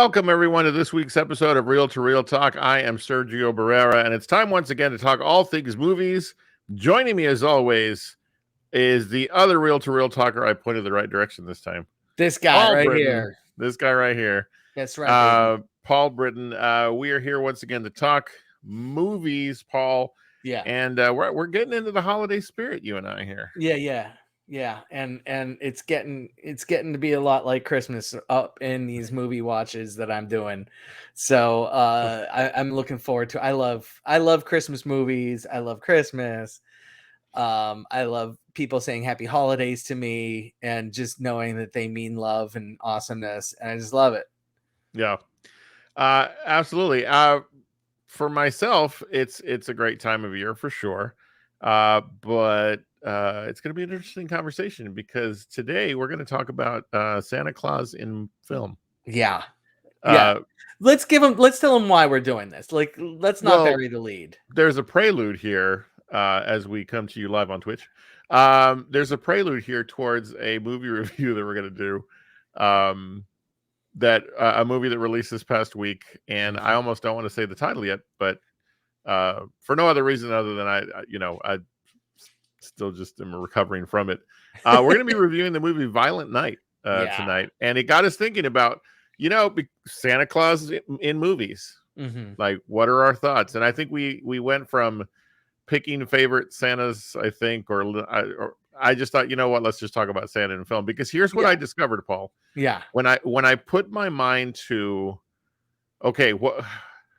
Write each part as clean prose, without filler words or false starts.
Welcome, everyone, to this week's episode of Real to Real Talk. I am Sergio Barrera, and it's time once again to talk all things movies. Joining me, as always, is the other Real to Real Talker. I pointed the right direction this time. This guy Paul right Britton. here. This guy right here. That's right, baby. Paul Britton. We are here once again to talk movies, Paul. Yeah. And we're getting into the holiday spirit, you and I here. Yeah. And it's getting to be a lot like Christmas up in these movie watches that I'm doing. So I'm looking forward to. I love Christmas movies. I love Christmas. I love people saying happy holidays to me and just knowing that they mean love and awesomeness. And I just love it. Yeah. Absolutely. For myself, it's a great time of year for sure. But it's going to be an interesting conversation because today we're going to talk about Santa Claus in film. Yeah. Let's tell them why we're doing this. Like, let's not bury the lead. There's a prelude here as we come to you live on Twitch. There's a prelude here towards a movie review that we're going to do. That a movie that released this past week, and I almost don't want to say the title yet, but for no other reason other than I still just am recovering from it. We're going to be reviewing the movie Violent Night tonight, and it got us thinking about Santa Claus in movies. Mm-hmm. Like, what are our thoughts? And I think we went from picking favorite Santas, I think, or I just thought, you know what, let's just talk about Santa in film, because here's what I discovered, Paul. Yeah. When I put my mind to, okay,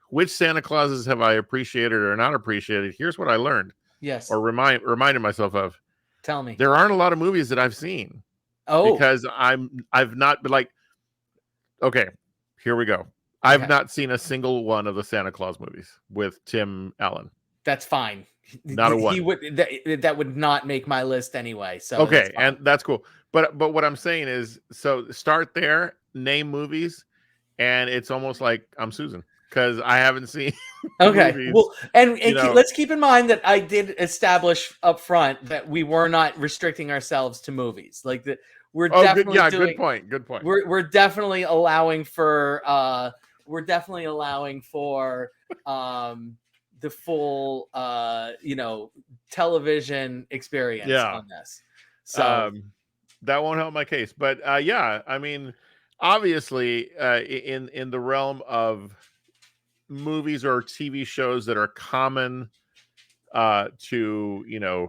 which Santa Clauses have I appreciated or not appreciated? Here's what I learned. Yes. Or reminded myself of. Tell me. There aren't a lot of movies that I've seen. Oh. Because I've not been like, okay, here we go. I've not seen a single one of the Santa Claus movies with Tim Allen. That's fine. Not a one. That would not make my list anyway. So okay, and that's cool. But what I'm saying is, so start there, name movies, and it's almost like I'm Susan because I haven't seen. Okay, movies, well, and let's keep in mind that I did establish up front that we were not restricting ourselves to movies. Like that, we're definitely good point. Good point. We're definitely allowing for the full television experience on this. So that won't help my case, but I mean, obviously in the realm of movies or TV shows that are common to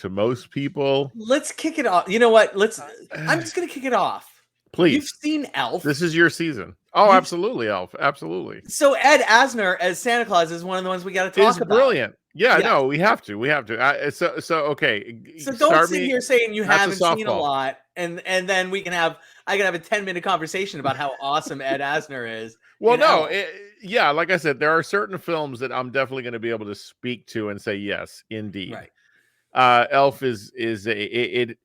most people. Let's kick it off. You know what? I'm just gonna kick it off. Please. You've seen Elf. This is your season. Oh, absolutely, Elf. Absolutely. So Ed Asner as Santa Claus is one of the ones we got to talk about. Brilliant. Yeah, no, we have to. So okay. So don't sit here saying you haven't seen a lot, and then I can have a 10-minute conversation about how awesome Ed Asner is. Well, like I said, there are certain films that I'm definitely going to be able to speak to and say yes, indeed. Right. Elf is in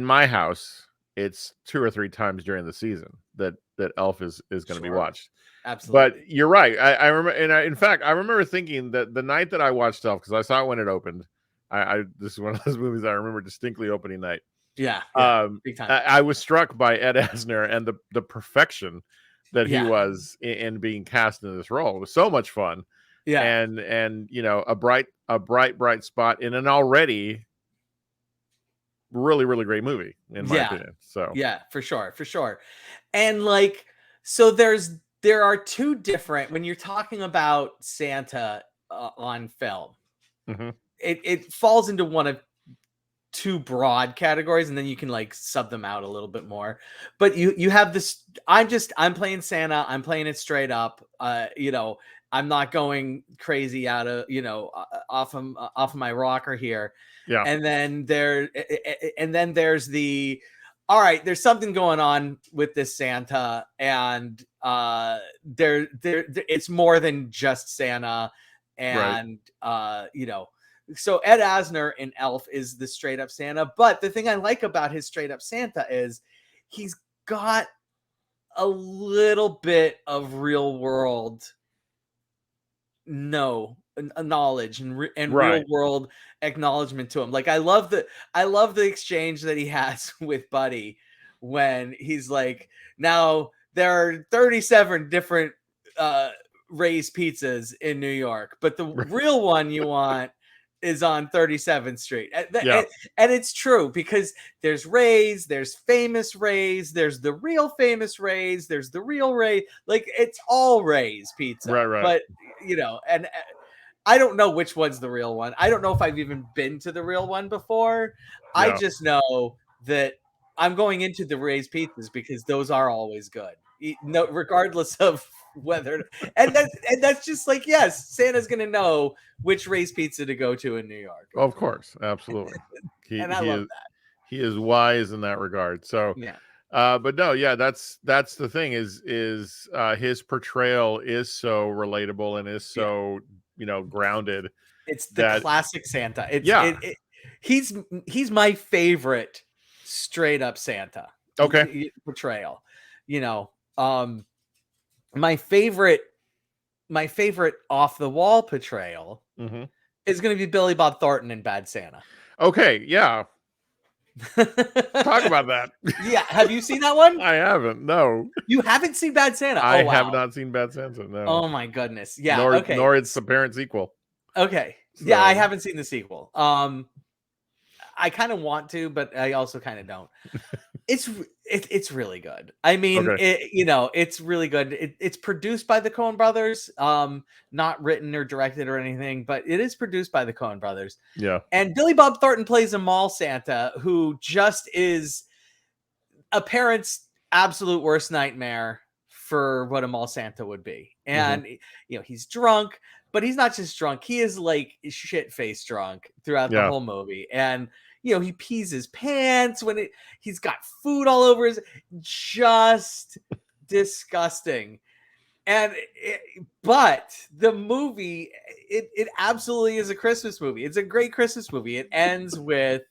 my house. It's 2 or 3 times during the season that Elf is going to be watched. Absolutely. But you're right. I remember, and in fact, I remember thinking that the night that I watched Elf, because I saw it when it opened. This is one of those movies I remember distinctly opening night. Yeah. Big time. I was struck by Ed Asner and the perfection that he was in being cast in this role. It was so much fun. Yeah. And a bright spot in an already really, really great movie, in my opinion. So yeah, for sure. And so there are 2 different, when you're talking about Santa on film, mm-hmm. it falls into one of 2 broad categories, and then you can sub them out a little bit more. But you have this. I'm playing Santa. I'm playing it straight up. I'm not going crazy out of off of my rocker here. Yeah. And then there's the, all right, there's something going on with this Santa, and it's more than just Santa, and so Ed Asner in Elf is the straight up Santa. But the thing I like about his straight up Santa is he's got a little bit of real world knowledge and real world acknowledgement to him. I love the exchange that he has with Buddy, when he's like, now there are 37 different Ray's pizzas in New York, but the real one you want is on 37th Street. And it's true, because there's Ray's, there's famous Ray's, there's the real famous Ray's, there's the real Ray. Like, it's all Ray's pizza. Right. But, you know, and I don't know which one's the real one. I don't know if I've even been to the real one before. Yeah. I just know that I'm going into the Ray's pizzas because those are always good. No, regardless of whether, and that's just like, yes, Santa's gonna know which Ray's Pizza to go to in New York. Of course, absolutely. And I love that. He is wise in that regard. So yeah. But no, yeah, that's the thing is his portrayal is so relatable and is so you know, grounded. It's the classic Santa. He's my favorite straight up Santa. Okay. Portrayal. You know, my favorite off the wall portrayal is going to be Billy Bob Thornton in Bad Santa. Okay, yeah. Talk about that. Yeah, have you seen that one? I haven't. No, you haven't seen Bad Santa. I have not seen Bad Santa. No. Oh my goodness. Yeah. Nor it's the parent sequel. Okay. So. Yeah, I haven't seen the sequel. I kind of want to, but I also kind of don't. It's really good. I mean, it's really good. It's produced by the Coen brothers, not written or directed or anything, but it is produced by the Coen brothers. Yeah. And Billy Bob Thornton plays a mall Santa who just is a parent's absolute worst nightmare for what a mall Santa would be. And you know, he's drunk, but he's not just drunk. He is like shit-faced drunk throughout the whole movie. And you know, he pees his pants when he's got food all over his, just disgusting. And but the movie, it absolutely is a Christmas movie. It's a great Christmas movie. It ends with,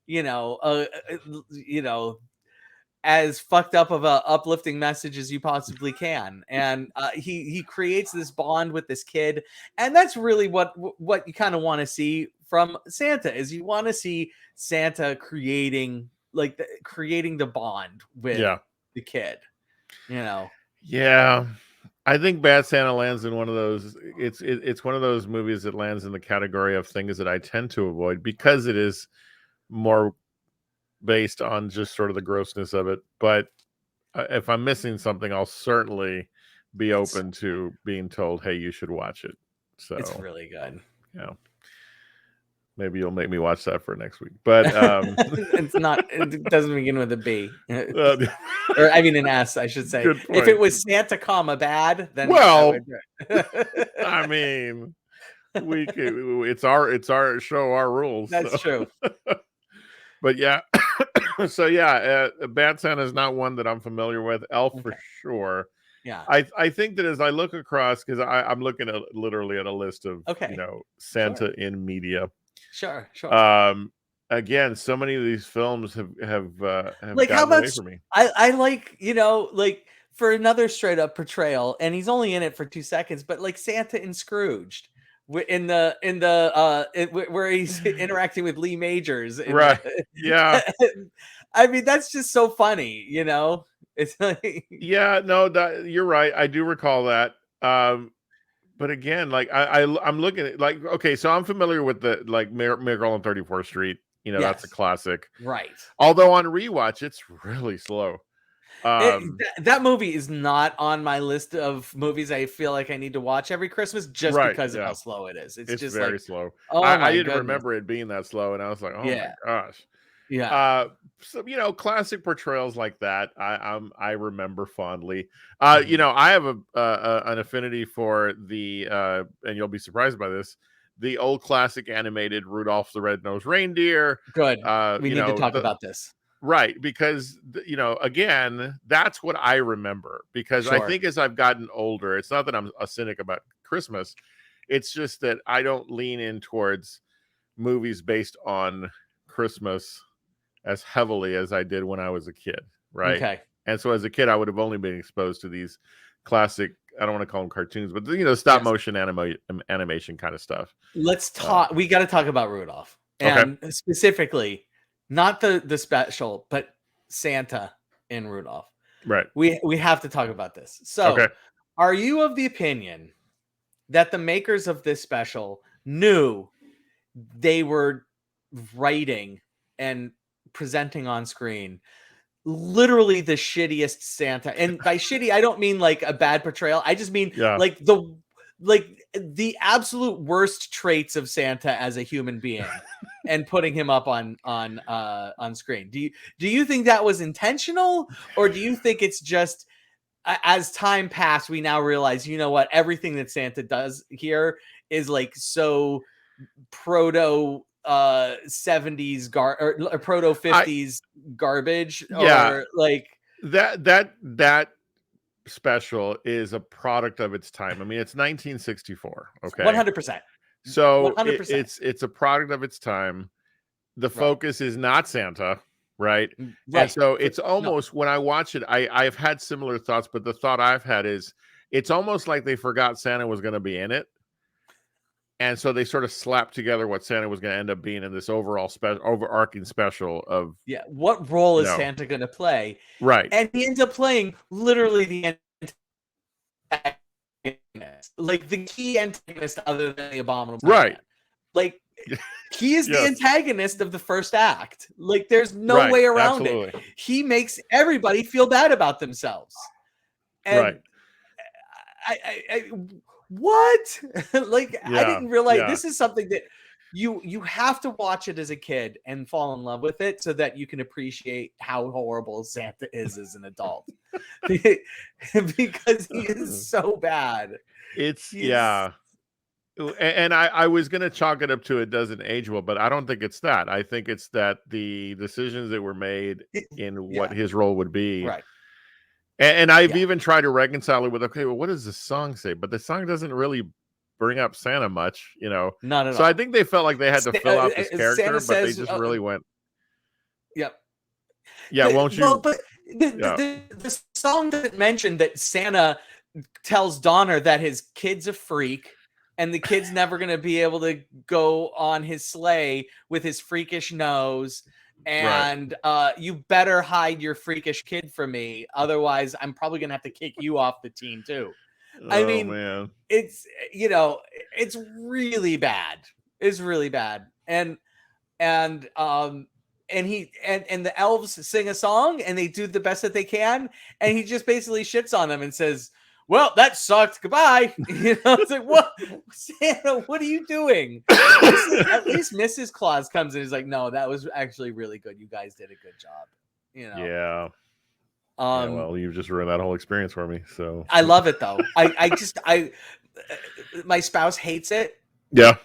you know, as fucked up of a uplifting message as you possibly can. And he creates this bond with this kid. And that's really what you kind of want to see from Santa, is you want to see Santa creating the bond with the kid, you know? Yeah. I think Bad Santa lands in one of those, it's one of those movies that lands in the category of things that I tend to avoid because it is more based on just sort of the grossness of it. But if I'm missing something, I'll certainly be open to being told, hey, you should watch it. So it's really good. Yeah. Maybe you'll make me watch that for next week. But it's not, it doesn't begin with a B. Or I mean an S, I should say. If it was Santa comma bad, then I mean, it's our show, our rules. That's true. But yeah, so yeah, Bad Santa is not one that I'm familiar with. Elf for sure. Yeah, I think that as I look across, because I'm looking at literally at a list of you know, Santa in media. Sure. Again, so many of these films have like, how about, away from me. I like, you know, like, for another straight up portrayal, and he's only in it for 2 seconds, but like Santa in Scrooged, in the where he's interacting with Lee Majors, right? Yeah, I mean, that's just so funny, you know. It's like, yeah, no, you're right. I do recall that. But again, like I'm looking at, like, okay, so I'm familiar with the Miracle on 34th Street. You know, that's a classic, right? Although on rewatch, it's really slow. That movie is not on my list of movies I feel like I need to watch every Christmas, just because of how slow it is. It's just very like, slow. Oh, I didn't remember it being that slow, and I was like, oh my gosh. Yeah. So, you know, classic portrayals like that, I remember fondly. You know, I have an affinity for the and you'll be surprised by this, the old classic animated Rudolph the Red-Nosed Reindeer. Good. We need to talk about this. Right, because you know, again, that's what I remember. Because I think as I've gotten older, it's not that I'm a cynic about Christmas. It's just that I don't lean in towards movies based on Christmas as heavily as I did when I was a kid, right? Okay. And so as a kid, I would have only been exposed to these classic, I don't want to call them cartoons, but, you know, stop motion animation kind of stuff. Let's talk. We got to talk about Rudolph, and specifically, not the special, but Santa in Rudolph. Right. We have to talk about this. So, Okay. are you of the opinion that the makers of this special knew they were writing and presenting on screen literally the shittiest Santa? And by shitty, I don't mean like a bad portrayal. I just mean Yeah. like the absolute worst traits of Santa as a human being and putting him up on screen. Do you think that was intentional, or do you think it's just as time passed, we now realize, you know what, everything that Santa does here is like so proto 70s or proto 50s garbage, or like that special is a product of its time. I mean, it's 1964. Okay, 100%. So 100%. it's a product of its time. The focus is not Santa, right? Right. And so it's almost, when I watch it, I've had similar thoughts, but the thought I've had is it's almost like they forgot Santa was going to be in it. And so they sort of slapped together what Santa was going to end up being in this overarching special of, what role is Santa going to play? Right. And he ends up playing literally the antagonist, like the key antagonist other than the Abominable Right. Man. Like, he is the antagonist of the first act. Like, there's no way around it. He makes everybody feel bad about themselves. And I what? Like, I didn't realize this is something that you have to watch it as a kid and fall in love with it so that you can appreciate how horrible Santa is as an adult. Because he is so bad. And I was going to chalk it up to it doesn't age well, but I don't think it's that. I think it's that the decisions that were made in what his role would be. Right. And I've even tried to reconcile it with, okay, well, what does the song say? But the song doesn't really bring up Santa much, you know? Not at all. So I think they felt like they had to fill out this character, Santa but says, they just really went. Yep. Yeah, won't you? Well, but the song doesn't mention that Santa tells Donner that his kid's a freak and the kid's never going to be able to go on his sleigh with his freakish nose. And you better hide your freakish kid from me. Otherwise, I'm probably going to have to kick you off the team too. I mean, man. It's, it's really bad. It's really bad. And the elves sing a song and they do the best that they can. And he just basically shits on them and says, well, that sucked. Goodbye. It's like, what, Santa, what are you doing? At least Mrs. Claus comes in and is like, no, that was actually really good. You guys did a good job. Yeah. Well, you've just ruined that whole experience for me. So I love it though. My spouse hates it. Yeah.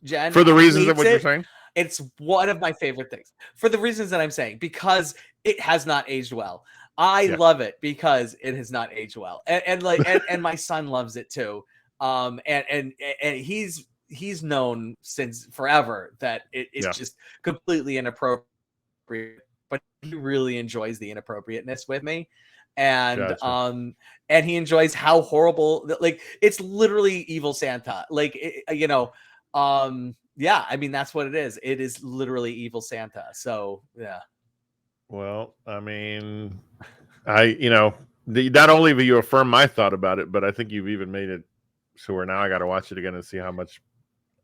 Jen, for the reasons of what you're saying. It's one of my favorite things for the reasons that I'm saying, because it has not aged well. I love it because it has not aged well, and my son loves it too. And he's known since forever that it's just completely inappropriate, but he really enjoys the inappropriateness with me, and and he enjoys how horrible, like, it's literally evil Santa, like, I mean, that's what it is. It is literally evil Santa. So yeah. Well, I mean, not only have you affirmed my thought about it, but I think you've even made it so where now I got to watch it again and see how much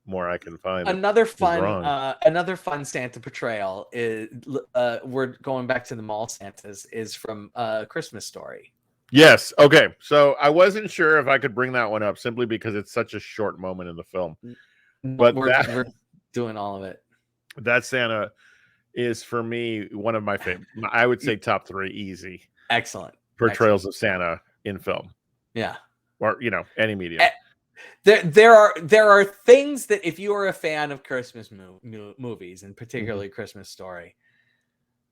more I can find. Another fun Santa portrayal is we're going back to the mall Santas is from Christmas Story. Yes. Okay. So I wasn't sure if I could bring that one up simply because it's such a short moment in the film, but we're doing all of it. That Santa is, for me, one of my favorite. I would say top 3 easy. Excellent portrayals of Santa in film. Yeah. Or, any medium. There are things that, if you are a fan of Christmas movies, and particularly Christmas Story,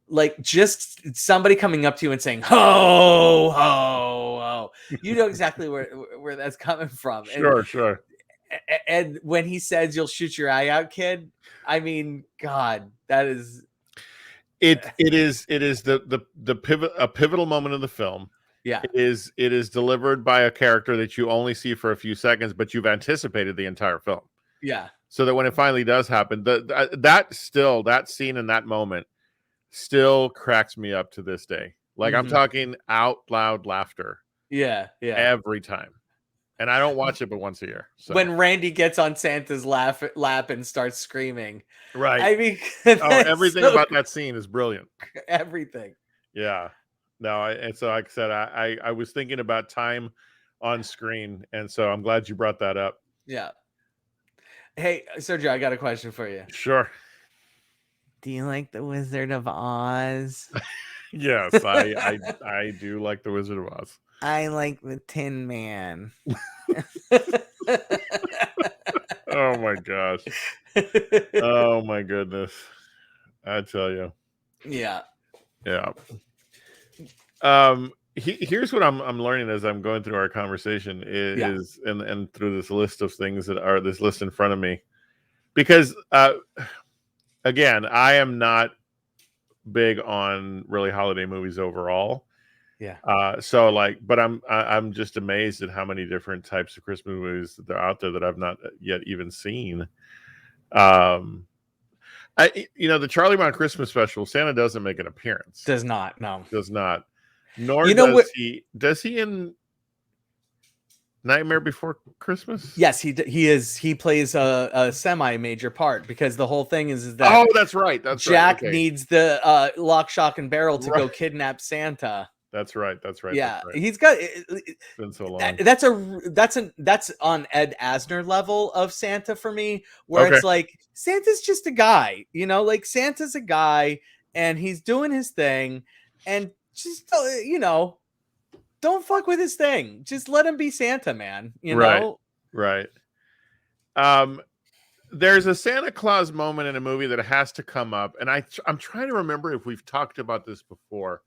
like just somebody coming up to you and saying, ho, ho, ho, you know exactly where that's coming from. Sure. And when he says, you'll shoot your eye out, kid, I mean, God, that is... It is a pivotal moment of the film. Yeah. It is delivered by a character that you only see for a few seconds, but you've anticipated the entire film. Yeah. So that when it finally does happen, that scene in that moment still cracks me up to this day. Like I'm Mhm. talking out loud laughter Yeah, yeah. every time. And I don't watch it but once a year. So When Randy gets on Santa's lap and starts screaming. right. I mean, Oh, that's everything so about that scene is brilliant. everything. Yeah. No, and so like I said, I was thinking about time on screen, and so I'm glad you brought that up. Yeah. Hey, Sergio, I got a question for you. Sure. Do you like the Wizard of Oz? Yes, I do like the Wizard of Oz. I like the Tin Man. Oh my gosh. Oh my goodness. I tell you. Yeah. Yeah. Here's what I'm learning as I'm going through our conversation Yeah. is and through this list of things that are this list in front of me. Because again, I am not big on really holiday movies overall. Yeah. So like, but I'm just amazed at how many different types of Christmas movies that are out there that I've not yet even seen. Um, the Charlie Brown Christmas special, Santa doesn't make an appearance. Does not. No. Does not. Nor You know what? does he. Does he in Nightmare Before Christmas? Yes, he is. He plays a semi major part because the whole thing is that Oh, that's right. That's Jack right. Okay. needs the lock, shock, and barrel to go Right. kidnap Santa. That's right. That's right. Yeah, That's right. he's got It's been so long. that's on Ed Asner level of Santa for me, where Okay. it's like Santa's just a guy, like Santa's a guy and he's doing his thing, and just don't fuck with his thing. Just let him be Santa, man. Right. Right. There's a Santa Claus moment in a movie that has to come up, and I'm trying to remember if we've talked about this before,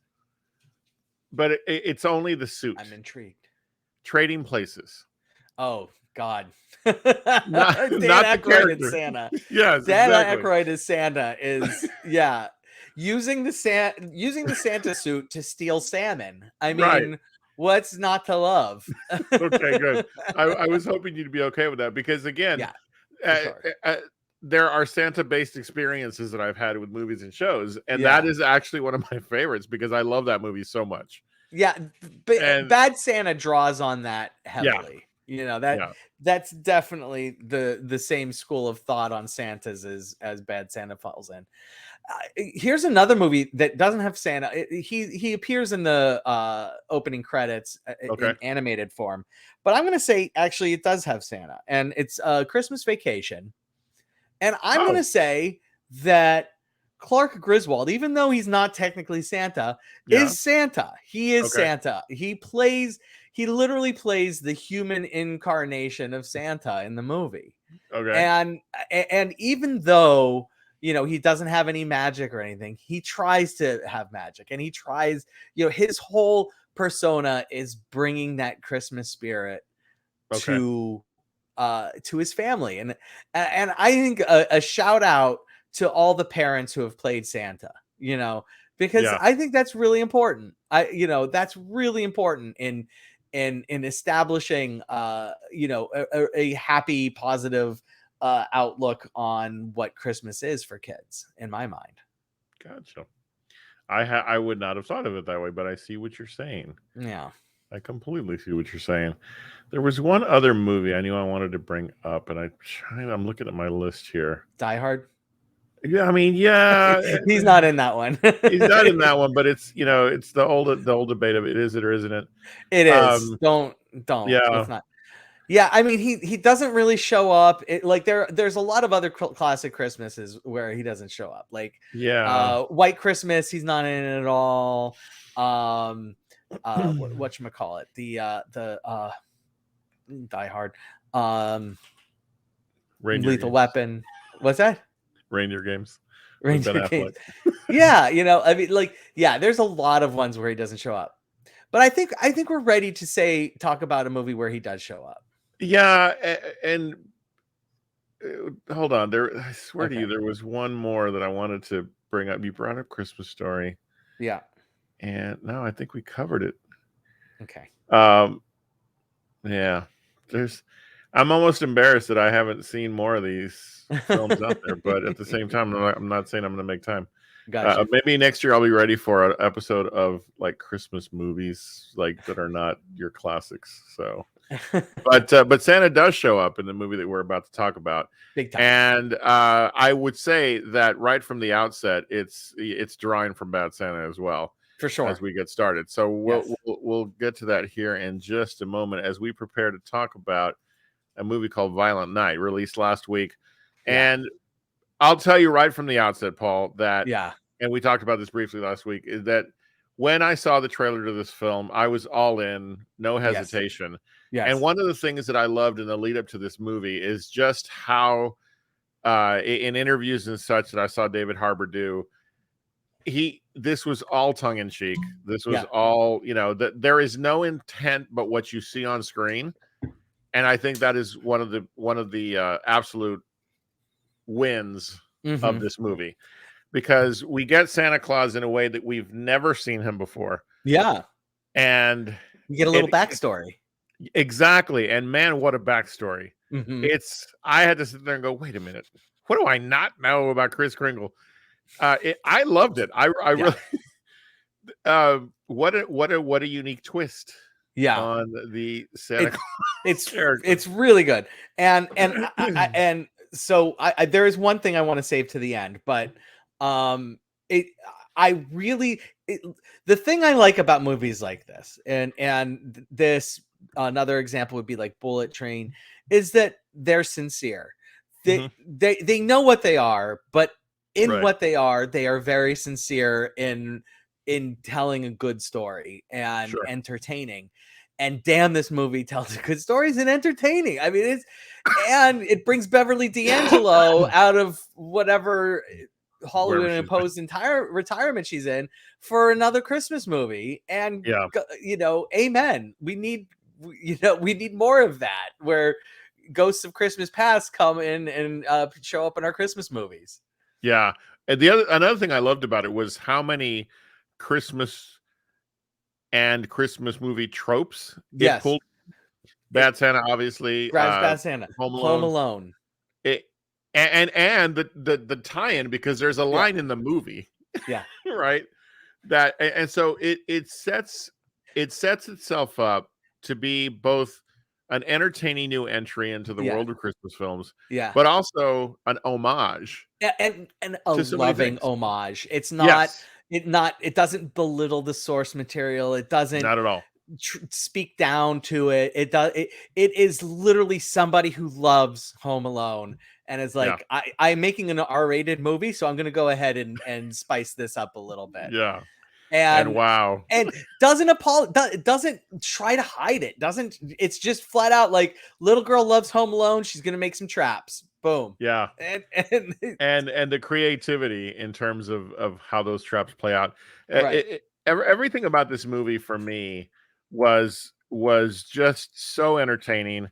but it's only the suit. I'm intrigued. Trading Places. Oh God, Not Dan not the Aykroyd character. as Santa. Yes, Dan exactly. Aykroyd as Santa is using the Santa suit to steal salmon. I mean, Right. what's not to love? Okay, good. I was hoping you'd be okay with that because again, Yeah, for sure. there are Santa-based experiences that I've had with movies and shows, and Yeah. that is actually one of my favorites because I love that movie so much. Yeah, but And Bad Santa draws on that heavily. Yeah. That's definitely the same school of thought on Santas as Bad Santa falls in. Here's another movie that doesn't have Santa. He appears in the opening credits Okay. in animated form, but I'm gonna say actually it does have Santa, and it's Christmas Vacation. And I'm Oh. gonna say that Clark Griswold, even though he's not technically Santa, Yeah. is Santa. He is Okay. Santa. He literally plays the human incarnation of Santa in the movie. Okay. And even though he doesn't have any magic or anything, he tries to have magic, and he tries, his whole persona is bringing that Christmas spirit Okay. to his family. And I think a shout out to all the parents who have played Santa, because Yeah. I think that's really important. That's really important in establishing a happy, positive outlook on what Christmas is for kids, in my mind. Gotcha. I would not have thought of it that way, but I see what you're saying. Yeah. I completely see what you're saying. There was one other movie I knew I wanted to bring up, and I'm looking at my list here. Die Hard. Yeah, I mean, yeah, He's not in that one. he's not in that one, but it's it's the old debate of is it or isn't it? It is. Don't. Yeah. Let's not. Yeah, I mean, he doesn't really show up. There's a lot of other classic Christmases where he doesn't show up. Like White Christmas, he's not in it at all. Whatchamacallit? The Die Hard. Reindeer Lethal Games. Weapon. What's that? Reindeer Games. Reindeer Games. Yeah, I mean, there's a lot of ones where he doesn't show up. But I think we're ready to talk about a movie where he does show up. Yeah, and hold on. I swear to you, there was one more that I wanted to bring up. You brought up Christmas Story. Yeah. And no, I think we covered it. Okay. Yeah. I'm almost embarrassed that I haven't seen more of these films out there, but at the same time, I'm not saying I'm going to make time. Gotcha. Maybe next year I'll be ready for an episode of like Christmas movies, like that are not your classics. So, but Santa does show up in the movie that we're about to talk about, Big time. and I would say that right from the outset, it's drawing from Bad Santa as well. For sure. As we get started, so Yes. we'll get to that here in just a moment as we prepare to talk about a movie called Violent Night, released last week, Yeah. and I'll tell you right from the outset, Paul, that Yeah. and we talked about this briefly last week, is that when I saw the trailer to this film, I was all in, no hesitation. Yes. And one of the things that I loved in the lead up to this movie is just how, in interviews and such that I saw David Harbour do, this was all tongue in cheek. This was all, that there is no intent but what you see on screen, and I think that is one of the absolute wins of this movie. Because we get Santa Claus in a way that we've never seen him before. Yeah. And you get a little backstory. Exactly. And man, what a backstory. I had to sit there and go, wait a minute. What do I not know about Kris Kringle? I loved it. I really what a unique twist. Yeah. On the Santa Claus. It's really good. And and so there is one thing I want to save to the end, but the thing I like about movies like this, and this another example would be like Bullet Train, is that they're sincere. They know what they are, but in what they are very sincere in telling a good story and entertaining. And damn, this movie tells good stories and entertaining. I mean, and it brings Beverly D'Angelo out of whatever Hollywood imposed entire retirement she's in for another Christmas movie. And amen. We need more of that, where ghosts of Christmas past come in and show up in our Christmas movies. Yeah. And another thing I loved about it was how many Christmas and Christmas movie tropes get pulled. Bad Santa, obviously. Bad Santa. Home Alone. And the tie-in, because there's a line in the movie. Yeah. Right. And so it sets itself up to be both an entertaining new entry into the world of Christmas films, but also an homage, and a loving homage. It's not it doesn't belittle the source material. It doesn't not at all speak down to it. It is literally somebody who loves Home Alone and is like, I'm making an R-rated movie, so I'm going to go ahead and spice this up a little bit. Yeah. And wow. And doesn't try to hide it. It's just flat out like, little girl loves Home Alone. She's going to make some traps. Boom. Yeah. And the creativity in terms of how those traps play out. Right. Everything about this movie for me was just so entertaining.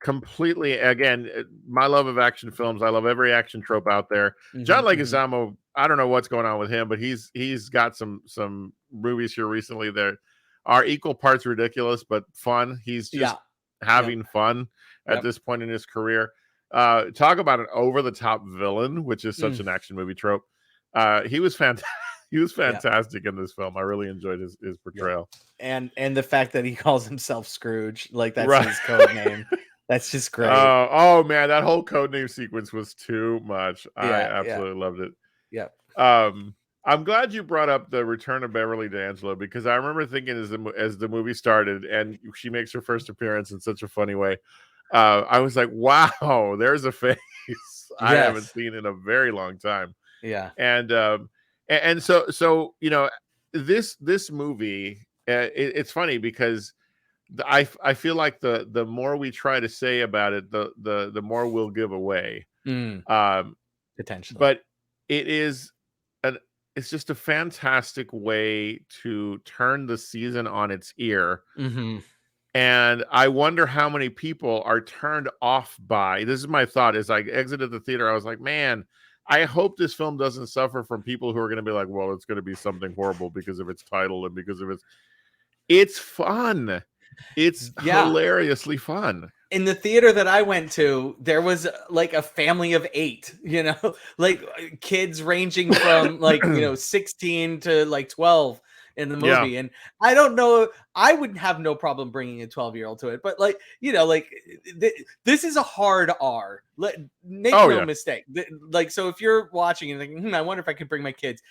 Completely, again, my love of action films. I love every action trope out there. John Leguizamo, I don't know what's going on with him, but he's got some movies here recently that are equal parts ridiculous but fun. He's just having fun at this point in his career. Talk about an over-the-top villain, which is such an action movie trope. He was fantastic. He was fantastic in this film. I really enjoyed his portrayal. And the fact that he calls himself Scrooge, like that's his code name. That's just great. Oh man, that whole codename sequence was too much. I absolutely loved it. Yeah. I'm glad you brought up the return of Beverly D'Angelo, because I remember thinking as the movie started and she makes her first appearance in such a funny way. I was like, wow, there's a face I haven't seen in a very long time. Yeah. And so this movie, it's funny because I feel like the more we try to say about it, the more we'll give away. Potentially. But it's just a fantastic way to turn the season on its ear. And I wonder how many people are turned off by this. Is my thought as I exited the theater. I was like, man, I hope this film doesn't suffer from people who are going to be like, well, it's going to be something horrible because of its title and because of it's fun. It's hilariously fun. in the theater that I went to, there was like a family of 8, like kids ranging from like, 16 to like 12 in the Yeah. movie. And I don't know, I would have no problem bringing a 12-year-old to it, but like, this is a hard R. Make Oh, no yeah. mistake. Like, so if you're watching and thinking, I wonder if I could bring my kids.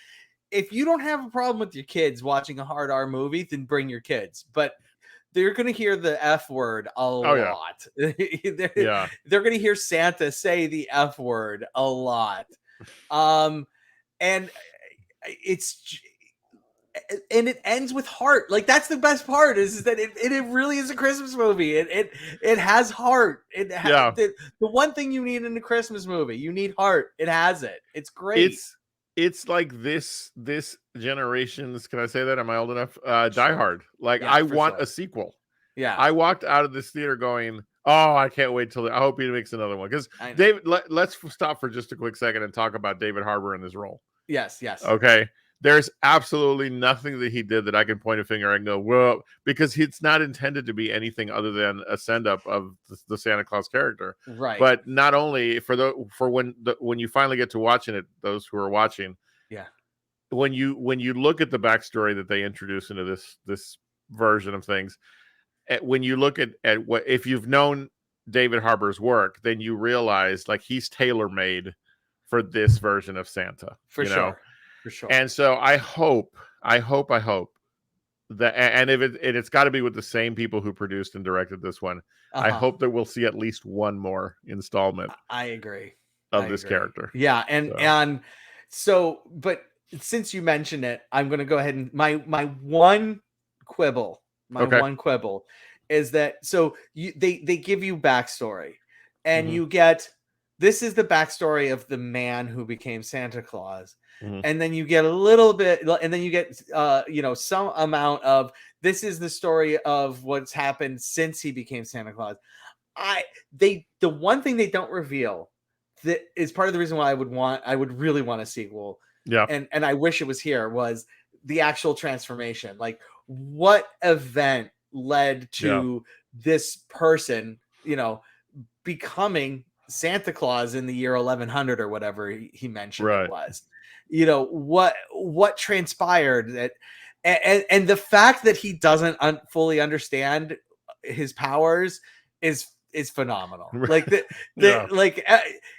If you don't have a problem with your kids watching a hard R movie, then bring your kids. But they're going to hear the F word a yeah. lot. they're Yeah. they're going to hear Santa say the F word a lot. And it's and it ends with heart. Like, that's the best part, is that it really is a Christmas movie. It has heart. Yeah. The one thing you need in a Christmas movie, you need heart. It has it. It's great. It's like this generation's, can I say that? Am I old enough? Die Sure. Hard. Like, Yeah, I for want sure. a sequel. Yeah. I walked out of this theater going, oh, I can't wait till I hope he makes another one. Because I know. David, let's stop for just a quick second and talk about David Harbour in this role. Yes. Okay. There's absolutely nothing that he did that I can point a finger and go, well, because it's not intended to be anything other than a send up of the Santa Claus character. Right. But not only for when you finally get to watching it, those who are watching, yeah, when you look at the backstory that they introduce into this version of things, when you look at what, if you've known David Harbour's work, then you realize like he's tailor-made for this version of Santa. For sure. And so I hope that, and if it's got to be with the same people who produced and directed this one, I hope that we'll see at least one more installment. I agree. Of this character. Yeah, and so, but since you mentioned it, I'm going to go ahead and my one quibble, one quibble is that, so they give you backstory, and you get, this is the backstory of the man who became Santa Claus. And then you get a little bit, and then you get some amount of, this is the story of what's happened since he became Santa Claus. The one thing they don't reveal that is part of the reason why I would really want a sequel. Yeah. And I wish it was here, was the actual transformation. Like, what event led to this person, becoming Santa Claus in the year 1100 or whatever he mentioned it was. What transpired, that, and the fact that he doesn't fully understand his powers is phenomenal. Like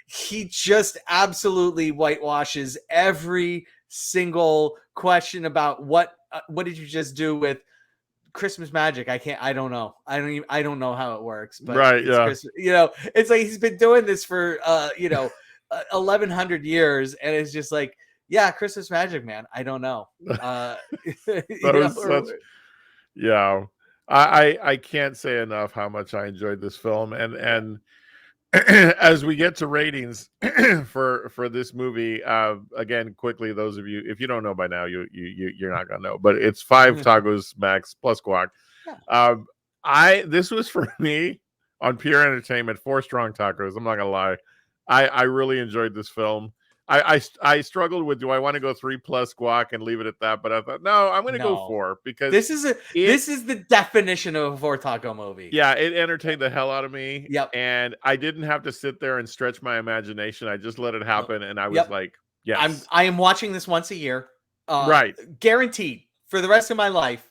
he just absolutely whitewashes every single question about what did you just do with Christmas magic. I don't know. I don't know how it works, but it's like he's been doing this for 1100 years, and it's just like, yeah, Christmas magic, man. I don't know. I can't say enough how much I enjoyed this film, and as we get to ratings for this movie, again, quickly, those of you, if you don't know by now, you're not gonna know, but it's 5 tacos max plus guac. This was, for me, on pure entertainment, 4 strong tacos. I'm not gonna lie, I really enjoyed this film. I struggled with, do I want to go 3 plus guac and leave it at that? But I thought, no, I'm going to go 4, because this is the definition of a 4 taco movie. Yeah, it entertained the hell out of me. Yep. And I didn't have to sit there and stretch my imagination. I just let it happen, and I was like, yes. I am watching this once a year. Right. Guaranteed for the rest of my life.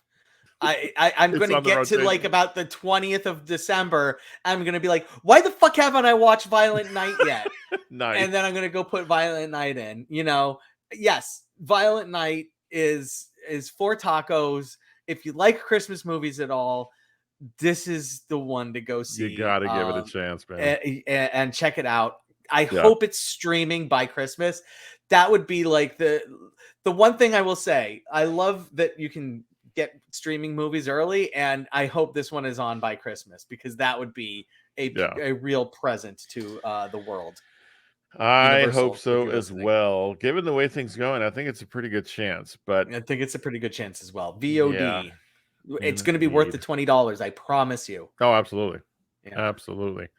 I'm going to get to like about the 20th of December. I'm going to be like, why the fuck haven't I watched Violent Night yet? Nice. And then I'm going to go put Violent Night in. Yes, Violent Night is 4 tacos. If you like Christmas movies at all, this is the one to go see. You got to give it a chance, man. And check it out. I hope it's streaming by Christmas. That would be like the one thing I will say. I love that you can get streaming movies early, and I hope this one is on by Christmas, because that would be a real present to the world. I hope so as well. Given the way things going, I think it's a pretty good chance. But I think it's a pretty good chance as well. VOD, it's going to be worth the $20. I promise you. Oh, absolutely, absolutely.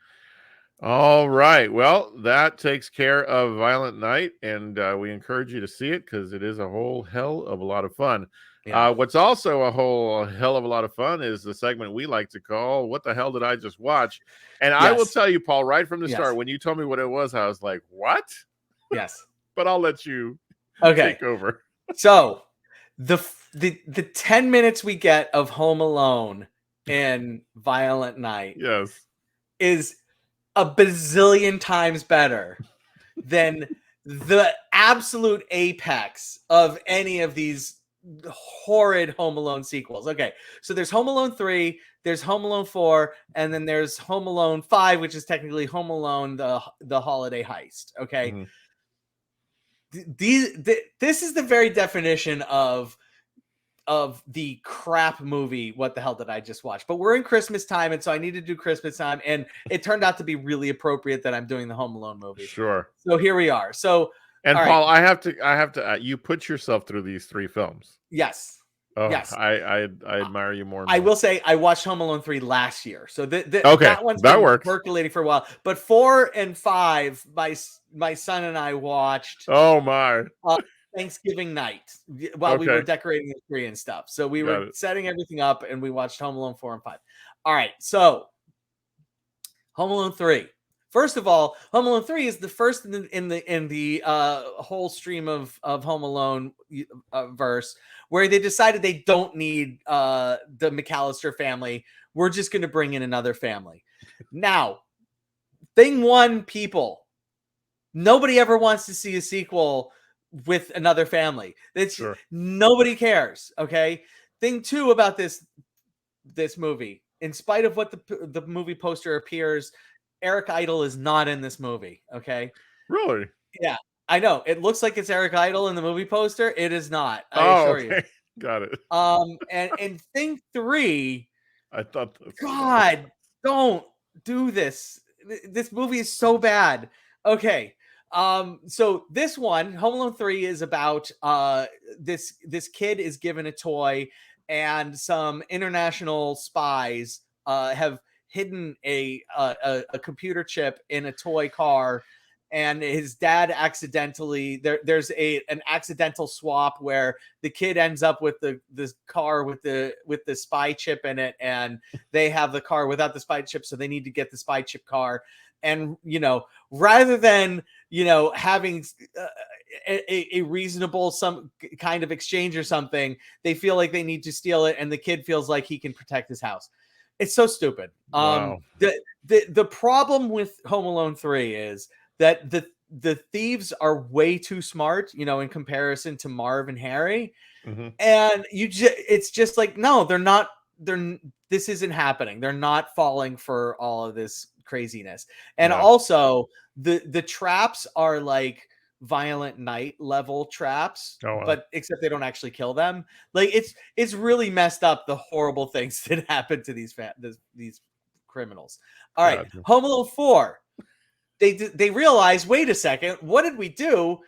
All right. Well, that takes care of Violent Night, and we encourage you to see it because it is a whole hell of a lot of fun. Yeah. What's also a whole hell of a lot of fun is the segment we like to call "What the hell did I just watch?" And I will Yes. tell you, Paul, right from the Yes. start, when you told me what it was, I was like, "What?" Yes. But I'll let you Okay. take over. So the 10 minutes we get of Home Alone and Violent Night Yes. is a bazillion times better than the absolute apex of any of these horrid Home Alone sequels. Okay, so there's Home Alone 3, there's Home Alone 4, and then there's Home Alone 5, which is technically Home Alone the holiday heist. Okay. Mhm. This is the very definition of the crap movie. What the hell did I just watch? But we're in Christmas time, and so I need to do Christmas time, and it turned out to be really appropriate that I'm doing the Home Alone movies. Sure. So here we are. So And all Paul, right. I have to. You put yourself through these 3 films. Yes. Oh, Yes. I admire you more and I more. will say I watched Home Alone 3 last year. So Okay, that one's that been works. percolating for a while. But 4 and 5, my son and I watched Oh my. Thanksgiving night while we were Okay. decorating the tree and stuff. So we Got were it. setting everything up and we watched Home Alone 4 and 5. All right. So Home Alone 3. First of all, Home Alone 3 is the first in the whole stream of Home Alone verse where they decided they don't need the McAllister family. We're just going to bring in another family. Now, thing one, people, nobody ever wants to see a sequel with another family. It's Sure. nobody cares. Okay. Thing two about this movie, in spite of what the movie poster appears, Eric Idle is not in this movie. Okay. Really? Yeah, I know. It looks like it's Eric Idle in the movie poster. It is not. I Oh, assure you. okay. Got it. And thing three, I thought that's God, don't do this. This movie is so bad. Okay. So this one, Home Alone 3, is about this kid is given a toy, and some international spies have hidden a computer chip in a toy car, and his dad accidentally there's an accidental swap where the kid ends up with this car with the spy chip in it, and they have the car without the spy chip, so they need to get the spy chip car. And rather than having a reasonable some kind of exchange or something, they feel like they need to steal it, and the kid feels like he can protect his house. It's so stupid. wow. The problem with Home Alone 3 is that the thieves are way too smart, in comparison to Marv and Harry. Mm-hmm. And it's just like, no, this isn't happening. They're not falling for all of this craziness. And also the traps are like Violent Night level traps, but except they don't actually kill them. Like it's really messed up, the horrible things that happen to these criminals. All right, Home Alone 4. They realize, wait a second, what did we do?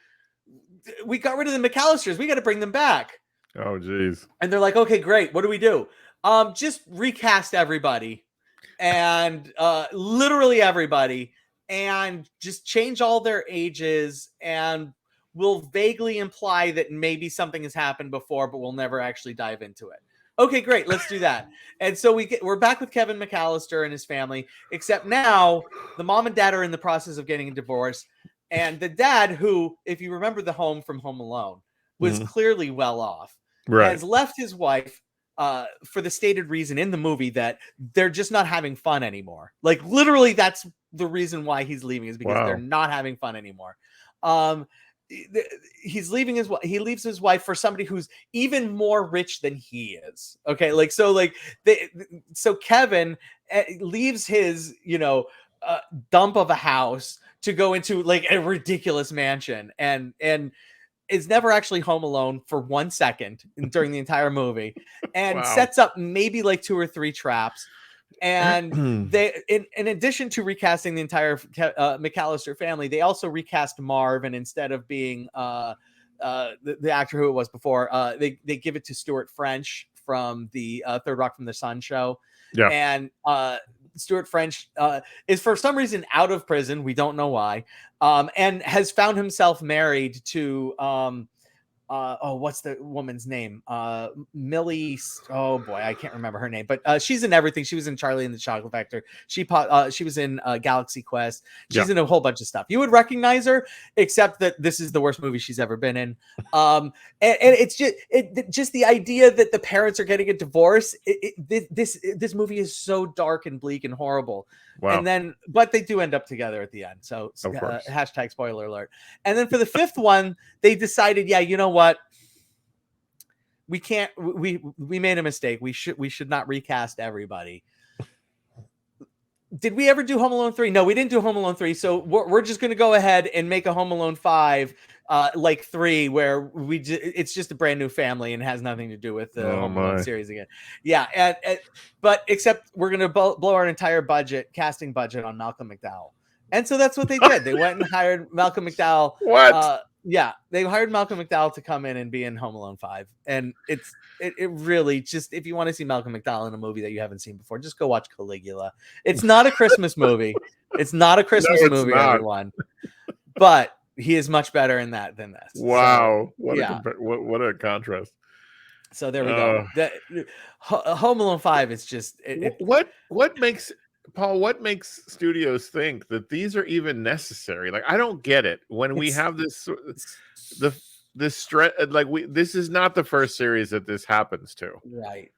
We got rid of the McAllisters. We got to bring them back. Oh, geez. And they're like, okay, great. What do we do? Just recast everybody, and literally everybody, and just change all their ages, and we'll vaguely imply that maybe something has happened before, but we'll never actually dive into it. Okay, great. Let's do that. And so we're back with Kevin McAllister and his family, except now the mom and dad are in the process of getting a divorce. And the dad, who, if you remember the home from Home Alone, was clearly well off, has left his wife for the stated reason in the movie that they're just not having fun anymore. Like literally that's the reason why he's leaving, is because they're not having fun anymore. He leaves his wife for somebody who's even more rich than he is. Okay. So Kevin leaves his, dump of a house to go into like a ridiculous mansion, and is never actually home alone for 1 second during the entire movie, and sets up maybe like 2 or 3 traps. And they, in addition to recasting the entire McAllister family, they also recast Marv, and instead of being the actor who it was before, they give it to Stuart French from the Third Rock from the Sun show. Yeah. And Stuart French is for some reason out of prison. We don't know why, and has found himself married to what's the woman's name? Millie. Oh boy, I can't remember her name, but she's in everything. She was in Charlie and the Chocolate Factory. She was in Galaxy Quest. She's in a whole bunch of stuff. You would recognize her, except that this is the worst movie she's ever been in. And it's just the idea that the parents are getting a divorce. This movie is so dark and bleak and horrible. Wow. And then, but they do end up together at the end. So hashtag spoiler alert. And then for the fifth one, they decided, yeah, you know what? We can't. We made a mistake. We should not recast everybody. Did we ever do Home Alone 3? No, we didn't do Home Alone 3. So we're just going to go ahead and make a Home Alone 5, like 3, where it's just a brand new family and has nothing to do with the Home Alone series again. Yeah, but except we're going to blow our entire casting budget on Malcolm McDowell. And so that's what they did. They went and hired Malcolm McDowell. What? Yeah, they hired Malcolm McDowell to come in and be in Home Alone 5. And it really just, if you want to see Malcolm McDowell in a movie that you haven't seen before, just go watch Caligula. It's not a Christmas movie. It's not a Christmas movie, everyone. But he is much better in that than this. Wow. So, what a contrast. So there we go. Home Alone 5 is just... What makes... Paul, what makes studios think that these are even necessary? Like, I don't get it. When we have this this is not the first series that this happens to, right?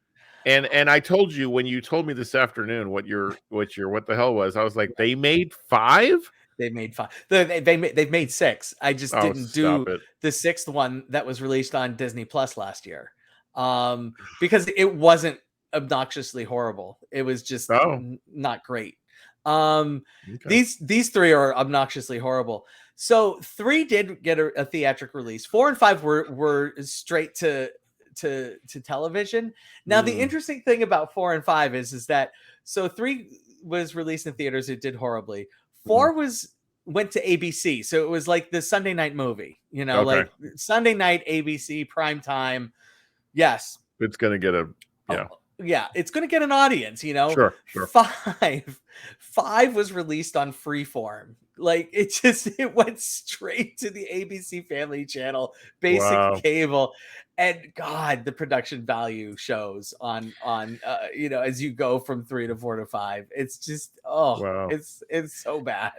And I told you when you told me this afternoon what the hell was. I was like, they made 5. They made 5. They've made 6. I just didn't do the 6th one that was released on Disney Plus last year, because it wasn't obnoxiously horrible. It was just not great. These 3 are obnoxiously horrible. So 3 did get a theatric release. 4 and 5 were straight to television. Now the interesting thing about 4 and 5 is that so 3 was released in theaters. It did horribly. 4 went to ABC, so it was like the Sunday night movie. Like Sunday night ABC prime time. Yes, it's gonna get it's going to get an audience, Sure. 5 was released on Freeform. Like it went straight to the ABC Family Channel, basic cable. And God, the production value shows on as you go from 3 to 4 to 5. It's just, it's so bad.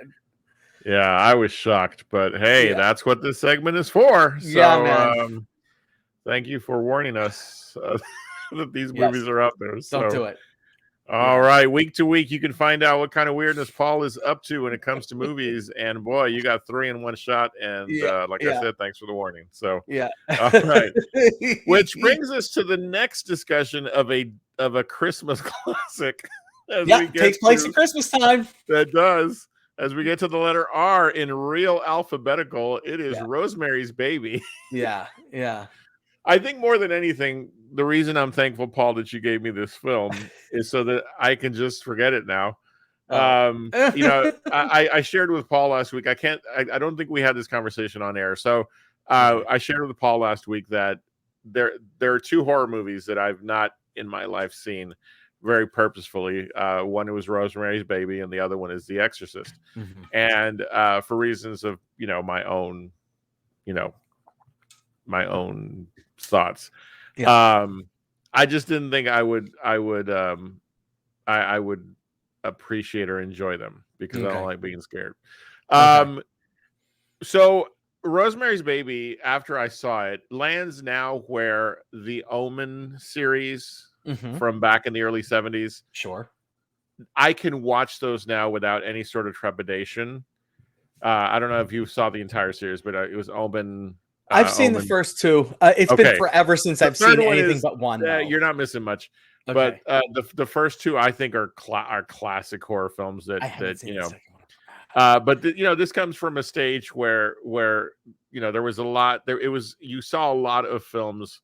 Yeah, I was shocked, but hey, that's what this segment is for. So, man. Thank you for warning us. That these movies are out there. So. Don't do it. All right. Week to week, you can find out what kind of weirdness Paul is up to when it comes to movies. And boy, you got 3 in one shot. And I said, thanks for the warning. So all right. Which brings us to the next discussion of a Christmas classic. Takes place at Christmas time. That does. As we get to the letter R in real alphabetical, it is Rosemary's Baby. Yeah. I think more than anything, the reason I'm thankful, Paul, that you gave me this film is so that I can just forget it now. I shared with Paul last week. I don't think we had this conversation on air. So I shared with Paul last week that there are 2 horror movies that I've not in my life seen very purposefully. One was Rosemary's Baby, and the other one is The Exorcist. Mm-hmm. And for reasons of my own thoughts. I just didn't think I would appreciate or enjoy them because I don't like being scared. So Rosemary's Baby, after I saw it, lands now where the Omen series from back in the early 70s. Sure. I can watch those now without any sort of trepidation. I don't know if you saw the entire series, but it was Omen. I've seen the first 2. It's been forever since I've seen anything but one. You're not missing much. Okay. But the first 2 I think are classic horror films that this comes from a stage where there was a lot there. You saw a lot of films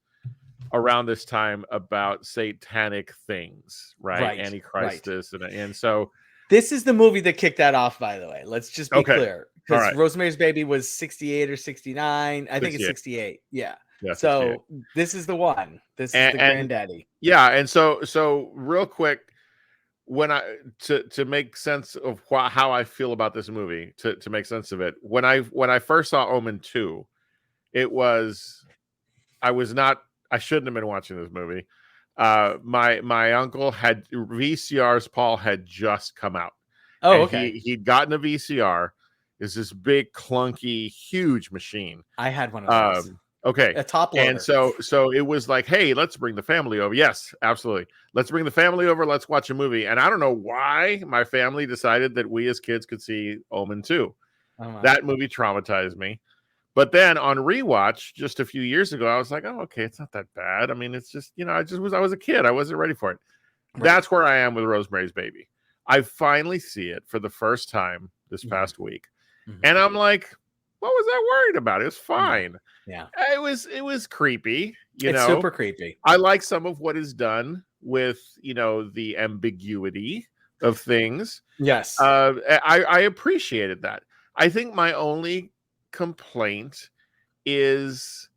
around this time about satanic things, right? Antichrist, and so this is the movie that kicked that off. By the way, let's just be clear. Because Rosemary's Baby was 68 or 69. I think it's 68. Yeah. So 68. This is the one. This is the granddaddy. Yeah. And so real quick, when I to make sense of how I feel about this movie, to make sense of it, when I first saw Omen 2, it was I was not I shouldn't have been watching this movie. My uncle had VCRs. Paul had just come out, Oh, and okay. he'd gotten a VCR. It's this big, clunky, huge machine. I had one of those. Okay. A top And loader. so it was like, hey, let's bring the family over. Yes, absolutely. Let's bring the family over. Let's watch a movie. And I don't know why my family decided that we as kids could see Omen 2. Oh, wow. That movie traumatized me. But then on rewatch just a few years ago, I was like, oh, okay, it's not that bad. I mean, it's just, I was a kid. I wasn't ready for it. Right. That's where I am with Rosemary's Baby. I finally see it for the first time this past week. And I'm like, what was I worried about? It was fine. Yeah. It was creepy, it's super creepy. I like some of what is done with, the ambiguity of things. Yes. I appreciated that. I think my only complaint is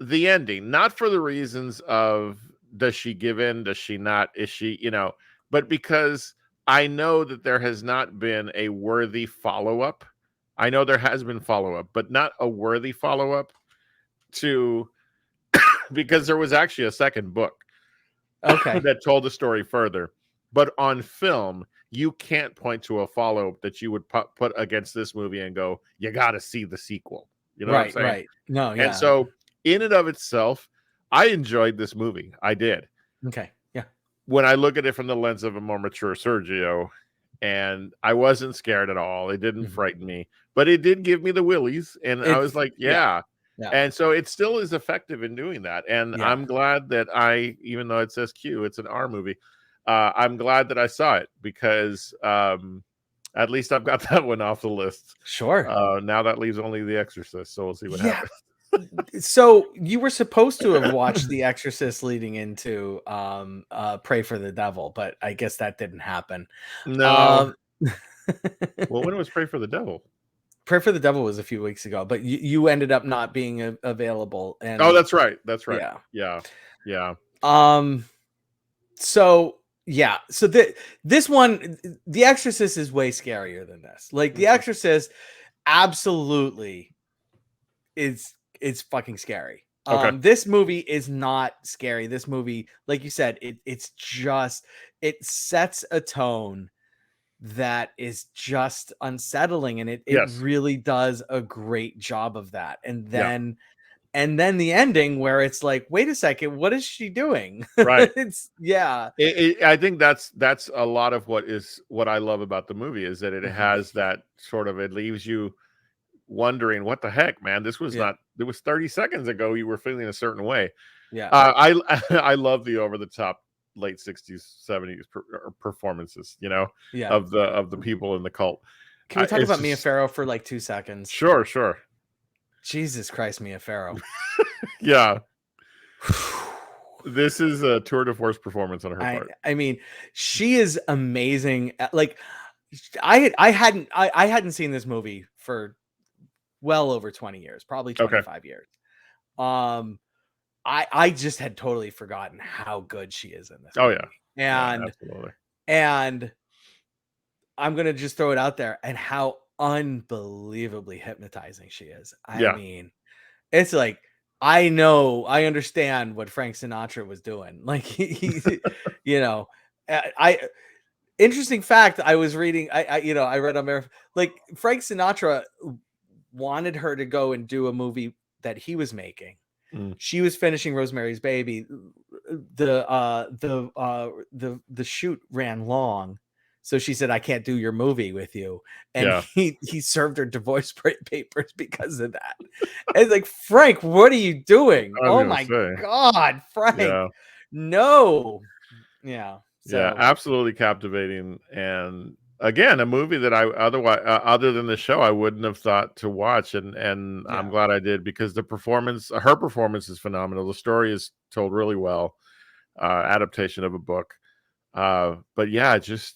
the ending, not for the reasons of does she give in, does she not, is she, but because I know that there has not been a worthy follow-up. I know there has been follow-up, but not a worthy follow-up to because there was actually a second book that told the story further. But on film, you can't point to a follow-up that you would put against this movie and go, you got to see the sequel. You know what I'm saying? Right. No, yeah. And so in and of itself, I enjoyed this movie. I did. Okay. Yeah. When I look at it from the lens of a more mature Sergio, and I wasn't scared at all. It didn't frighten me, but it did give me the willies. And I was like, yeah. And so it still is effective in doing that. And I'm glad that even though it says Q, it's an R movie. I'm glad that I saw it because at least I've got that one off the list. Sure. Now that leaves only The Exorcist. So we'll see what happens. So you were supposed to have watched The Exorcist leading into Pray for the Devil, but I guess that didn't happen. No. Well, when was Pray for the Devil? Pray for the Devil was a few weeks ago, but you ended up not being available. And that's right. That's right. Yeah. So this one, The Exorcist is way scarier than this. Like The Exorcist absolutely it's fucking scary. This movie is not scary. This movie, like you said, it sets a tone that is just unsettling, and it really does a great job of that. And then the ending where it's like, wait a second, what is she doing? Right. I think that's a lot of what I love about the movie is that it has that sort of, it leaves you wondering what the heck, man. This was not, it was 30 seconds ago you were feeling a certain way. I love the over the top late 60s 70s performances, of the people in the cult. Can we talk about Mia Farrow for like 2 seconds? Sure. Jesus Christ, Mia Farrow. Yeah. This is a tour de force performance on her part. I mean, she is amazing. Like I hadn't seen this movie for well over 20 years, probably 25 years. I just had totally forgotten how good she is in this movie. Absolutely. And I'm gonna just throw it out there, and how unbelievably hypnotizing she is. I mean, it's like, I understand what Frank Sinatra was doing. Like he interesting fact, I was reading, I read on like Frank Sinatra wanted her to go and do a movie that he was making. She was finishing Rosemary's Baby. The shoot ran long, so she said, I can't do your movie with you. And he served her divorce papers because of that. And like, Frank, what are you doing? Oh my God, Frank. No. Absolutely captivating. And again, a movie that I otherwise, other than the show, I wouldn't have thought to watch, and I'm glad I did, because her performance is phenomenal. The story is told really well, adaptation of a book, but just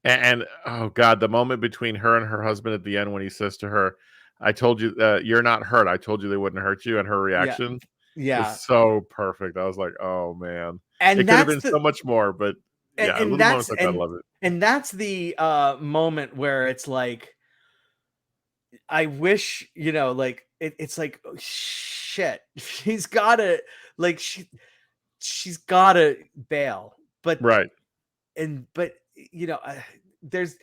and oh God, the moment between her and her husband at the end when he says to her, "I told you you're not hurt. I told you they wouldn't hurt you," and her reaction, is so perfect. I was like, oh man, and it could have been so much more, but Yeah, and little moments like that, I love it. and that's the moment where it's like, I wish, like it's like, oh, shit, she's gotta, like, she's gotta bail, but Right. but there's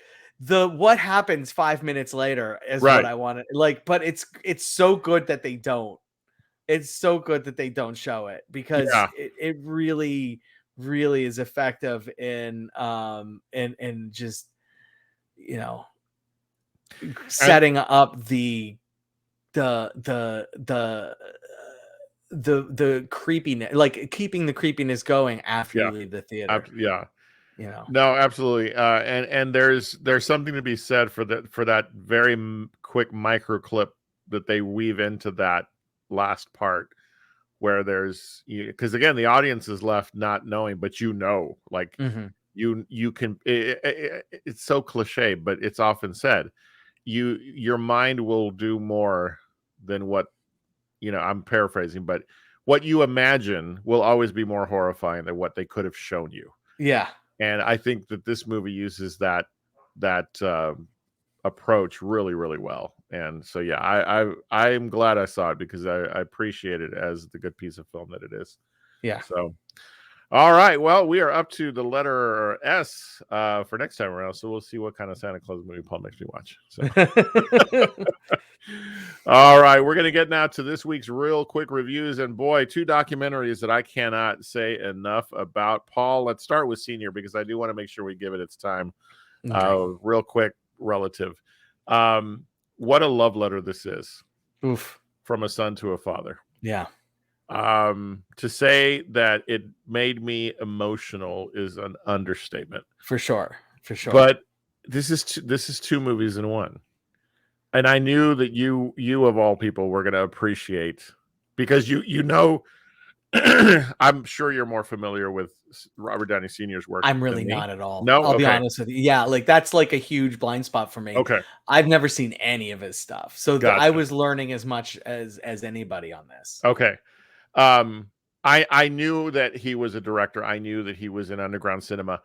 what happens 5 minutes later is what Right. I want to like, but it's so good that they don't. It's so good that they don't show it, because Yeah. it really, really is effective in just, you know, And setting up the the the the creepiness, like keeping the creepiness going after yeah. you leave the theater, Yeah. you know. No, absolutely. And there's something to be said for that very quick micro clip that they weave into that last part, where there's, because again the audience is left not knowing, but like Mhm. you can, it's so cliche, but it's often said, your mind will do more than what, I'm paraphrasing, but what you imagine will always be more horrifying than what they could have shown you. Yeah. And I think that this movie uses that approach really, really well. And so, yeah, I'm glad I saw it, because I appreciate it as the good piece of film that it is. Yeah. So, all right, well, we are up to the letter S for next time around. So we'll see what kind of Santa Claus movie Paul makes me watch. So. All right, we're going to get now to this week's real quick reviews, and boy, 2 documentaries that I cannot say enough about. Paul, let's start with Senior, because I do want to make sure we give it its time. Okay. Real quick, relative. What a love letter this is. Oof. From a son to a father. Yeah. To say that it made me emotional is an understatement. For sure. But this is 2 movies in one. And I knew that you of all people were going to appreciate, because I'm sure you're more familiar with Robert Downey Sr.'s work. I'm really than me. not at all. No, I'll be okay. honest with you. Yeah, like that's like a huge blind spot for me. Okay, I've never seen any of his stuff, so gotcha. I was learning as much as anybody on this. Okay, I knew that he was a director. I knew that he was in underground cinema,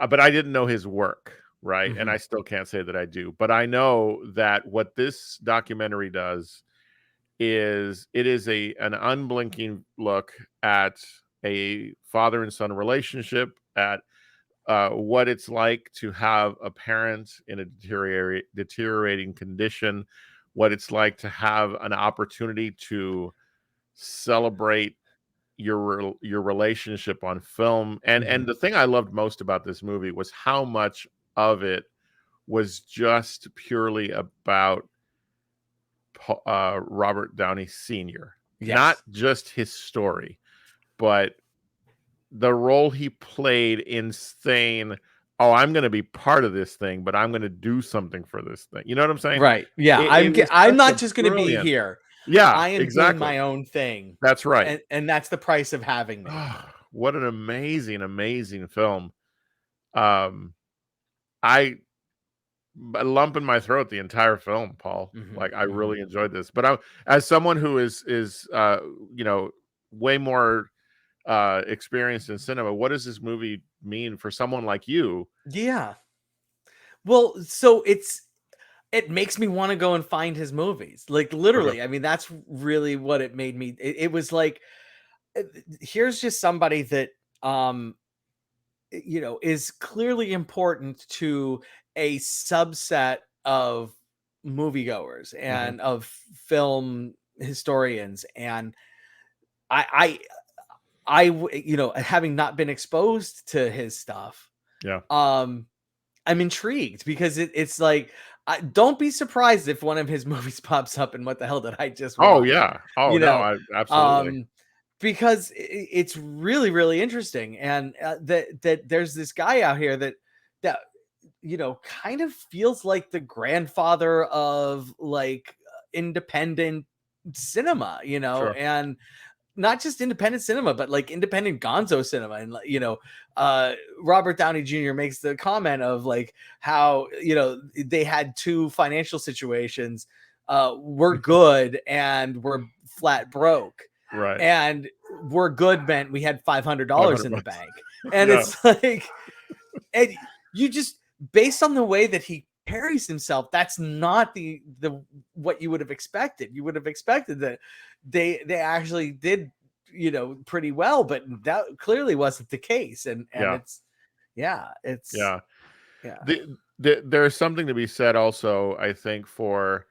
but I didn't know his work. Right. Mhm. And I still can't say that I do, but I know that what this documentary does is it is an unblinking look at a father and son relationship, at what it's like to have a parent in a deteriorating condition, what it's like to have an opportunity to celebrate your relationship on film. And the thing I loved most about this movie was how much of it was just purely about Robert Downey Sr. Yes. Not just his story, but the role he played in saying, "Oh, I'm going to be part of this thing, but I'm going to do something for this thing." You know what I'm saying? Right. Yeah. It I'm such not a just going to be brilliant. here. Yeah, I am doing exactly. my own thing. That's right. And that's the price of having me. What an amazing, amazing film. I a lump in my throat the entire film, Paul. Like, I really enjoyed this. But as someone who is way more experienced in cinema, what does this movie mean for someone like you? Yeah. Well, so it makes me want to go and find his movies. Like, literally. I mean, that's really what it made me. It was like, here's just somebody that is clearly important to a subset of moviegoers and of film historians, and having not been exposed to his stuff, Yeah. I'm intrigued, because it's like, don't be surprised if one of his movies pops up and what the hell did I just watch? Oh yeah. Oh no, absolutely. Because it's really, really interesting, and that there's this guy out here that kind of feels like the grandfather of like independent cinema, Sure. and not just independent cinema, but like independent gonzo cinema. And Robert Downey Jr. makes the comment of like how they had 2 financial situations. We're good and we're flat broke. Right. And we're good meant we had $500 in the bank. And Yeah. it's like, and you just, based on the way that he carries himself, that's not the what you would have expected. You would have expected that they actually did, pretty well, but that clearly wasn't the case. And Yeah, it's, yeah, it's, yeah. yeah. There's something to be said also, I think, for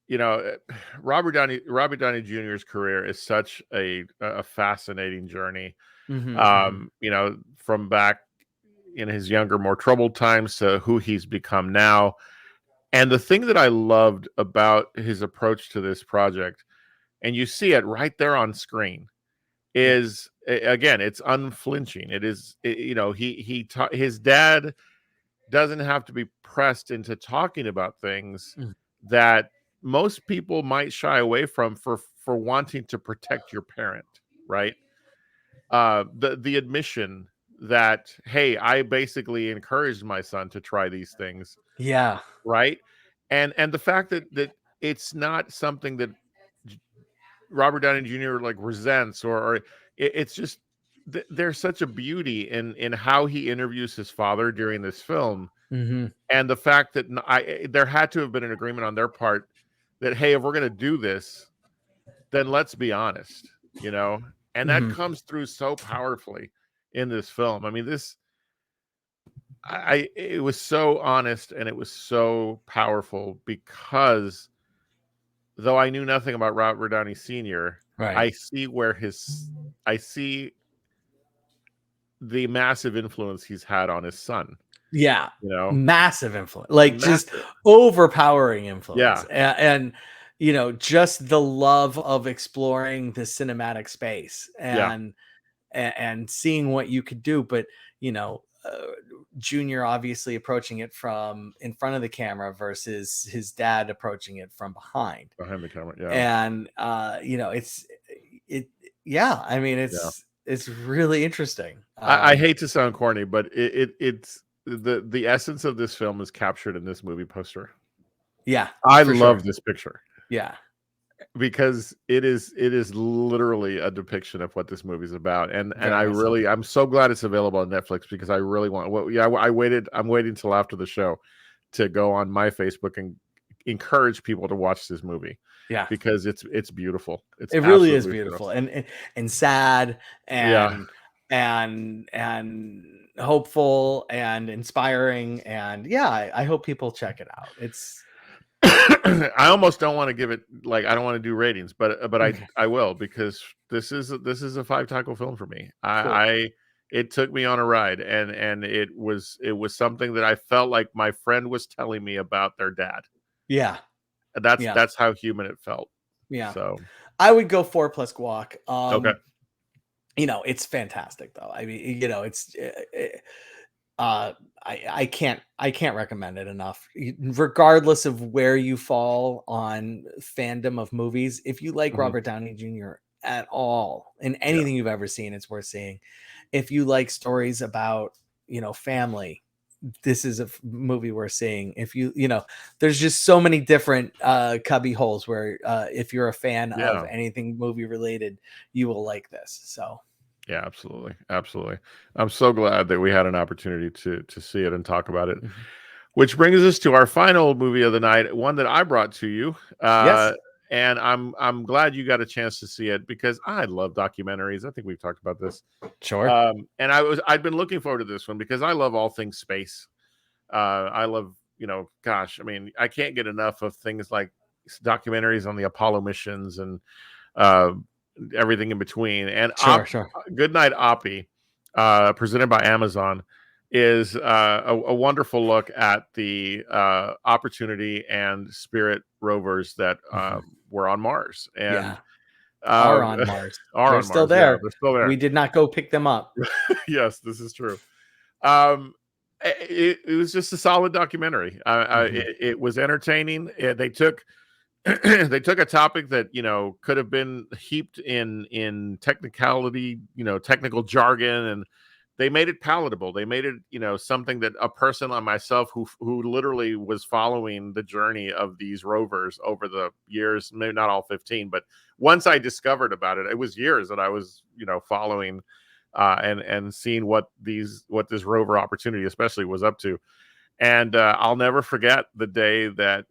Robert Downey Jr.'s career is such a fascinating journey. Mm-hmm. From back in his younger, more troubled times to who he's become now. And the thing that I loved about his approach to this project, and you see it right there on screen, Yeah. is again, it's unflinching. It is, his dad doesn't have to be pressed into talking about things Mm. that most people might shy away from for wanting to protect your parent, right? The admission that, hey, I basically encouraged my son to try these things, Yeah. right? And the fact that it's not something that Robert Downey Jr. like resents, or it's just there's such a beauty in how he interviews his father during this film, Mm-hmm. and the fact that there had to have been an agreement on their part that, hey, if we're going to do this, then let's be honest, and that Mm-hmm. comes through so powerfully in this film. I mean, it was so honest and it was so powerful because though I knew nothing about Robert Downey Sr., Right. I see the massive influence he's had on his son, Yeah. you know, Massive influence, like just massive. overpowering influence. Yeah. And just the love of exploring the cinematic space, Yeah. and seeing what you could do. But, Junior obviously approaching it from in front of the camera versus his dad approaching it from behind. Behind the camera. Yeah. And, it, yeah, I mean, Yeah. it's really interesting. I hate to sound corny, but it's the essence of this film is captured in this movie poster. Yeah, I for love sure. this picture Yeah. because it is literally a depiction of what this movie's about, and Very much so. I'm so glad it's available on Netflix because I really want. Well, yeah, I'm waiting till after the show to go on my Facebook and encourage people to watch this movie Yeah. because it's beautiful. It's It really is absolutely beautiful, beautiful. and sad, Yeah. and hopeful and inspiring, and yeah, I hope people check it out. It's I almost don't want to give it, like, I don't want to do ratings, but okay, I will, because this is a 5 tackle film for me. cool. It took me on a ride, and it was something that I felt like my friend was telling me about their dad. Yeah, And that's yeah, that's how human it felt. yeah. So I would go 4 plus guac. okay. It's fantastic though. I mean, it's uh I can't recommend it enough. Regardless of where you fall on fandom of movies, if you like Mhm. Robert Downey Jr. at all in Yeah. anything you've ever seen, it's worth seeing. If you like stories about, family, this is a movie worth seeing. If there's just so many different cubby holes where if you're a fan of Yeah. anything movie related, you will like this. So Yeah, absolutely. Absolutely. I'm so glad that we had an opportunity to see it and talk about it. mhm. Which brings us to our final movie of the night, one that I brought to you. Yes, And I'm glad you got a chance to see it because I love documentaries. I think we've talked about this. sure. And I'd been looking forward to this one because I love all things space. I love, gosh, I mean, I can't get enough of things like documentaries on the Apollo missions and uh, everything in between. And Sure. Goodnight Oppie, presented by Amazon, is a wonderful look at the Opportunity and Spirit rovers that Mhm. were on Mars and Yeah, are on uh, Mars. are They're on still Mars. Yeah, there. they're still there. We did not go pick them up. Yes, this is true. Um, it was just a solid documentary. Mhm. It was entertaining. They took they took a topic that could have been heaped in technicality, technical jargon, and they made it palatable. They made it something that a person like myself who literally was following the journey of these rovers over the years, maybe not all 15, but once I discovered about it, it was years that I was following and seeing what this rover opportunity especially was up to. And I'll never forget the day that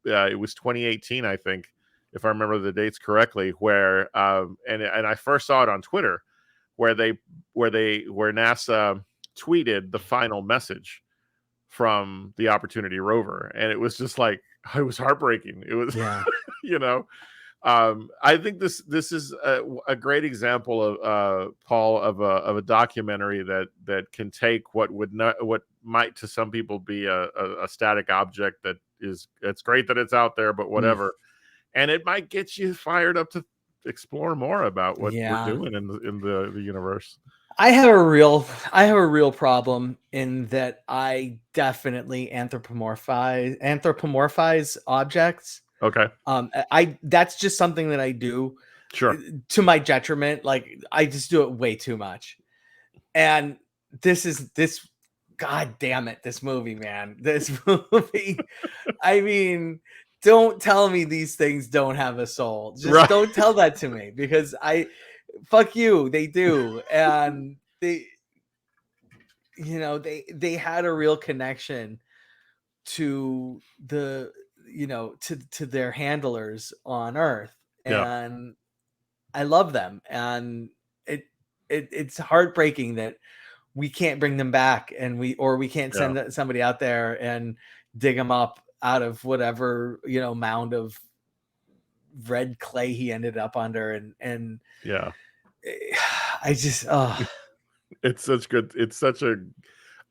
it was 2018, I think, if I remember the dates correctly, where and I first saw it on Twitter, where NASA tweeted the final message from the Opportunity rover, and it was just like, it was heartbreaking. It was, you know, I think this is a great example of Paul, of a documentary that can take what might to some people be a static object that it's great that it's out there, but whatever, and it might get you fired up to explore more about what we're doing in the universe. I have a real problem in that I definitely anthropomorphize objects. Okay. That's just something that I do, sure, to my detriment. Like, I just do it way too much. And this God damn it, this movie, man. This movie. I mean, don't tell me these things don't have a soul. Just don't tell that to me, because fuck you, they do. And they had a real connection to the to their handlers on Earth, and I love them. And it's heartbreaking that we can't bring them back, and we can't send somebody out there and dig them up out of whatever mound of red clay he ended up under. And I just it's such a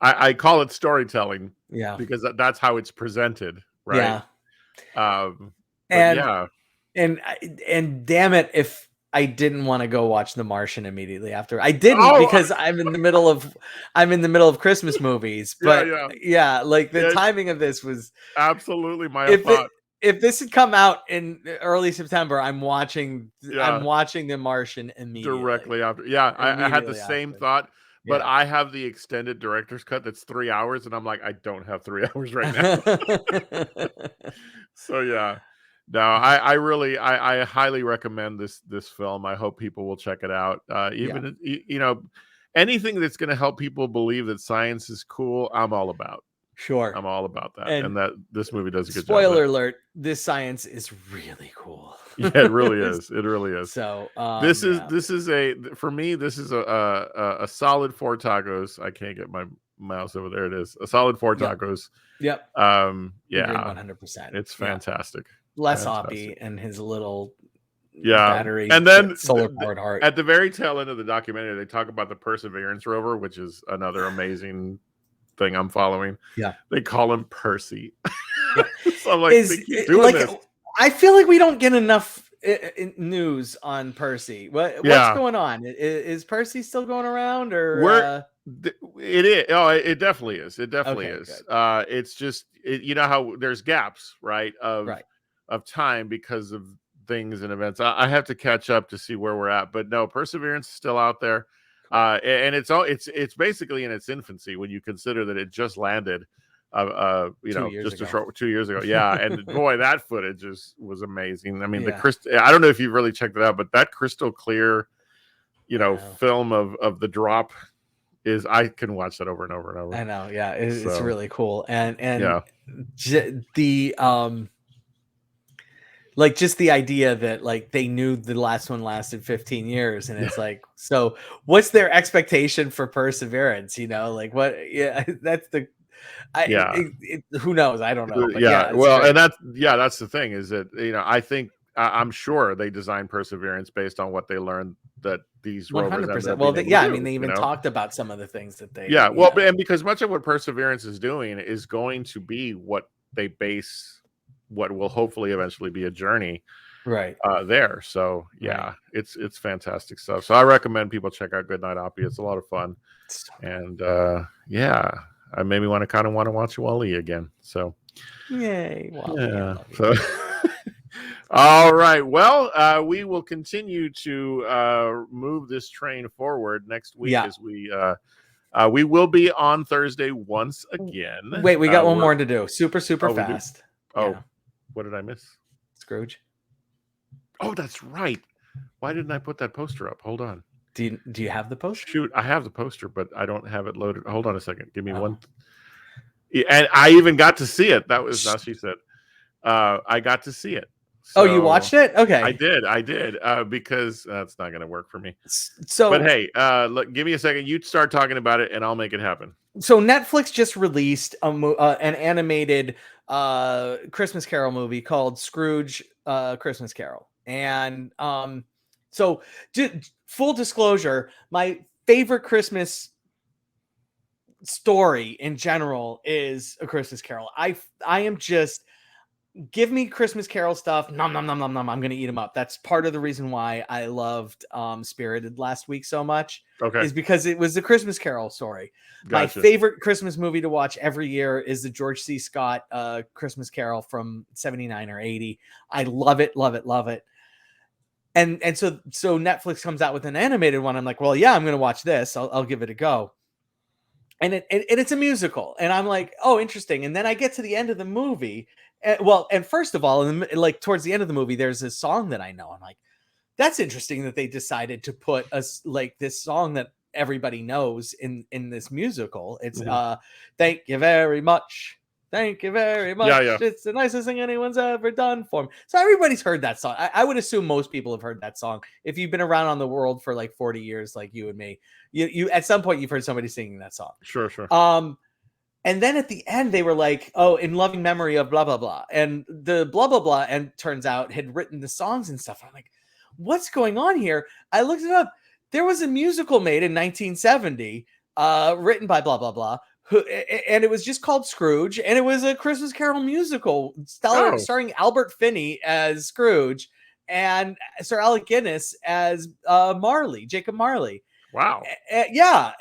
I call it storytelling, because that's how it's presented, right? And damn it, if I didn't want to go watch The Martian immediately after. I didn't, because I'm in the middle of Christmas movies. But like, the timing of this was absolutely my thought. If this had come out in early September, I'm watching The Martian immediately. Directly after. I had the same thought, but I have the extended director's cut that's 3 hours, and I'm like, I don't have 3 hours right now. So no, I highly recommend this film. I hope people will check it out. Even anything that's going to help people believe that science is cool, I'm all about. Sure, I'm all about that, and that this movie does a good job. Spoiler alert: this science is really cool. Yeah, it really is. It really is. So this is for me. This is a solid 4 tacos. I can't get my mouse over there. It is a solid 4 tacos. Yep. 100%. It's fantastic. Les Hoppe and his little battery, and then solar powered heart. At the very tail end of the documentary, they talk about the Perseverance rover, which is another amazing thing I'm following. They call him Percy. So I'm like, they keep doing this. I feel like we don't get enough news on Percy. What's going on? Is Percy still going around, or it is? Oh, it definitely is. It definitely is. Good. It's just you know how there's gaps, right? Of time because of things and events. I have to catch up to see where we're at, but no, Perseverance is still out there. And it's basically in its infancy when you consider that it just landed, 2 years ago. Yeah, and boy, that footage was amazing. I mean, I don't know if you've really checked it out, but that crystal clear, film of the drop I can watch that over and over and over. I know, it's really cool, and like, just the idea that, like, they knew the last one lasted 15 years, and it's like, so what's their expectation for Perseverance? Like, what? That's the, who knows? I don't know. But well, great. And that's the thing, is that I think I'm sure they designed Perseverance based on what they learned that these 100%. Well, I mean, they even talked about some of the things that they. And because much of what Perseverance is doing is going to be what they base what will hopefully eventually be a journey there. So it's fantastic stuff. So I recommend people check out Goodnight Oppie. It's a lot of fun. And I maybe want to watch Wall-E again. So yay. So all right. Well, we will continue to move this train forward next week as we will be on Thursday once again. Wait, we got one more to do. Super fast. What did I miss? Scrooge. Oh, that's right. Why didn't I put that poster up? Hold on. Do you have the poster? Shoot, I have the poster, but I don't have it loaded. Hold on a second. Give me Oh. one. And I even got to see it. That was now she said. I got to see it. So, oh, you watched it? Okay. I did. Because that's not going to work for me. So, but hey, look, give me a second. You start talking about it, and I'll make it happen. So Netflix just released an animated Christmas Carol movie called Scrooge Christmas Carol. And so full disclosure, my favorite Christmas story in general is A Christmas Carol. I am just, give me Christmas Carol stuff. Nom, nom, nom, nom, nom. I'm going to eat them up. That's part of the reason why I loved Spirited last week so much. Okay. Is because it was the Christmas Carol story. Gotcha. My favorite Christmas movie to watch every year is the George C. Scott Christmas Carol from 79 or 80. I love it, love it, love it. And so Netflix comes out with an animated one. I'm like, well, yeah, I'm going to watch this. I'll give it a go. And it's a musical. And I'm like, oh, interesting. And then I get to the end of the movie. And first of all, like towards the end of the movie, there's this song that I know. I'm like, that's interesting that they decided to put us like this song that everybody knows in this musical. It's thank you very much. Thank you very much. Yeah. It's the nicest thing anyone's ever done for me. So everybody's heard that song. I would assume most people have heard that song. If you've been around on the world for like 40 years, like you and me, you at some point you've heard somebody singing that song. Sure. And then at the end, they were like, oh, in loving memory of blah, blah, blah. And the blah, blah, blah, and turns out had written the songs and stuff. I'm like, what's going on here? I looked it up. There was a musical made in 1970, written by blah, blah, blah. And it was just called Scrooge. And it was a Christmas Carol musical starring Albert Finney as Scrooge and Sir Alec Guinness as Jacob Marley. Wow. Yeah.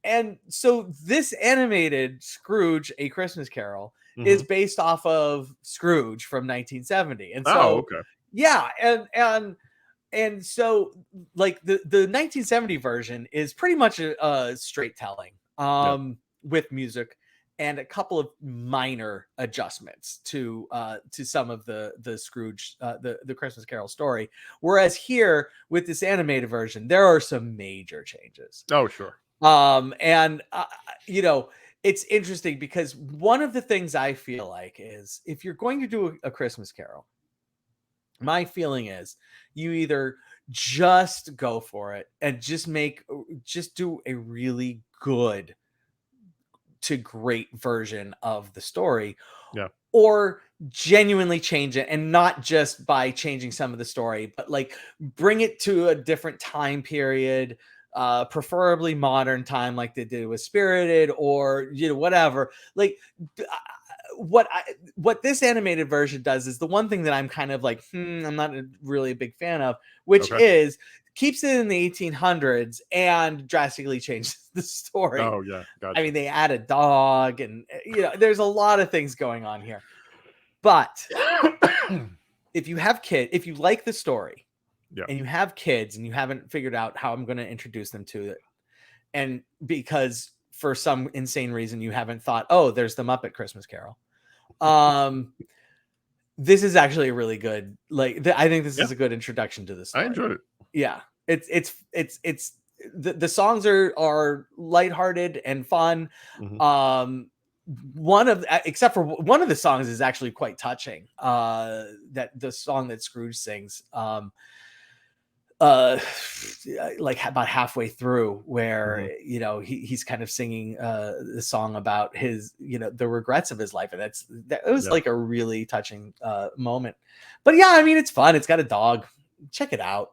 And so this animated Scrooge, A Christmas Carol, is based off of Scrooge from 1970. And so, okay. Yeah. And so like the 1970 version is pretty much a straight telling with music and a couple of minor adjustments to some of the Scrooge, the Christmas Carol story. Whereas here with this animated version, there are some major changes. Oh, sure. It's interesting because one of the things I feel like is if you're going to do a Christmas Carol, my feeling is you either just go for it and just do a really good to great version of the story, or genuinely change it, and not just by changing some of the story, but like bring it to a different time period, preferably modern time, like they did with Spirited, or whatever. Like what this animated version does is the one thing that I'm kind of like, I'm not really a big fan of, which is keeps it in the 1800s and drastically changes the story. Oh yeah, gotcha. I mean, they add a dog, and there's a lot of things going on here. But if you have kids, if you like the story, and you have kids, and you haven't figured out how I'm going to introduce them to it, and because for some insane reason you haven't thought, oh, there's the Muppet Christmas Carol, this is actually a really good, I think this is a good introduction to this story. I enjoyed it. Yeah, it's the songs are lighthearted and fun. Except for one of the songs is actually quite touching. That the song that Scrooge sings, like about halfway through, where he's kind of singing the song about his the regrets of his life, and it was like a really touching moment. But yeah, I mean, it's fun. It's got a dog. Check it out.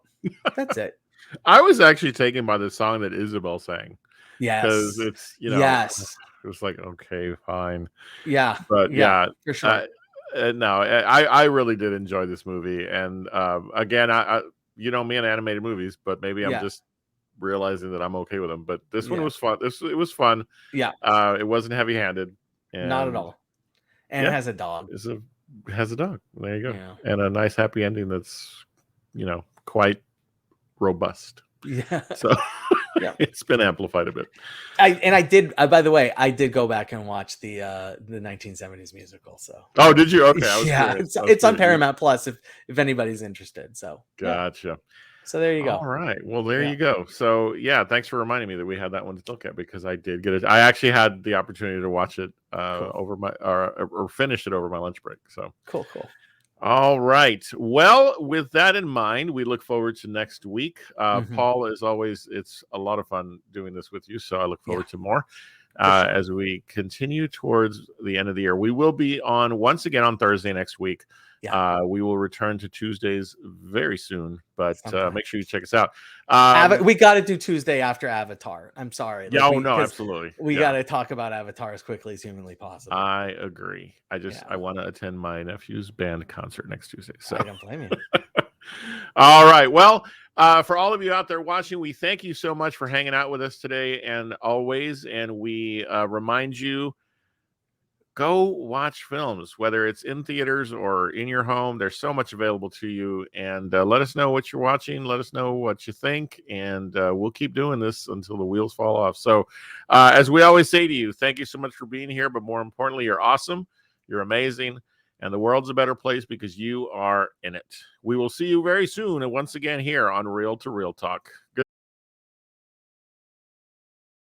That's it. I was actually taken by the song that Isabel sang. Yes, because it's yes, it was like, okay, fine. Yeah, but yeah for sure. No, I really did enjoy this movie, and again, I me and animated movies, but maybe I'm just realizing that I'm okay with them. But this one was fun. It was fun. Yeah, it wasn't heavy-handed. Not at all. And it has a dog. It has a dog. There you go. Yeah. And a nice happy ending that's quite robust. Yeah. So it's been amplified a bit. I did. By the way, I did go back and watch the 1970s musical. So. Oh, did you? Okay. I was it's on Paramount Plus if anybody's interested. So. Gotcha. So there you All go. right. Well, there Yeah. you go. So yeah, thanks for reminding me that we had that one to look at, because I did get it. I actually had the opportunity to watch it Cool. over my or finish it over my lunch break. So Cool. all right. Well, with that in mind, we look forward to next week. Mhm. Paul, as always, it's a lot of fun doing this with you. So I look Yeah, forward to more for sure. as we continue towards the end of the year. We will be on once again on Thursday next week. Yeah. We will return to Tuesdays very soon, but Sometime. make sure you check us out. We got to do Tuesday after Avatar. I'm sorry. Yeah, Like oh no, because absolutely. we Yeah, got to talk about Avatar as quickly as humanly possible. I agree. I Yeah. want to attend my nephew's band concert next Tuesday. So I don't blame you. all right. Well, for all of you out there watching, we thank you so much for hanging out with us today and always. And we remind you, go watch films, whether it's in theaters or in your home. There's so much available to you. And let us know what you're watching. Let us know what you think. And we'll keep doing this until the wheels fall off. So, as we always say to you, thank you so much for being here. But more importantly, you're awesome. You're amazing. And the world's a better place because you are in it. We will see you very soon. And once again, here on Real to Real Talk. Good.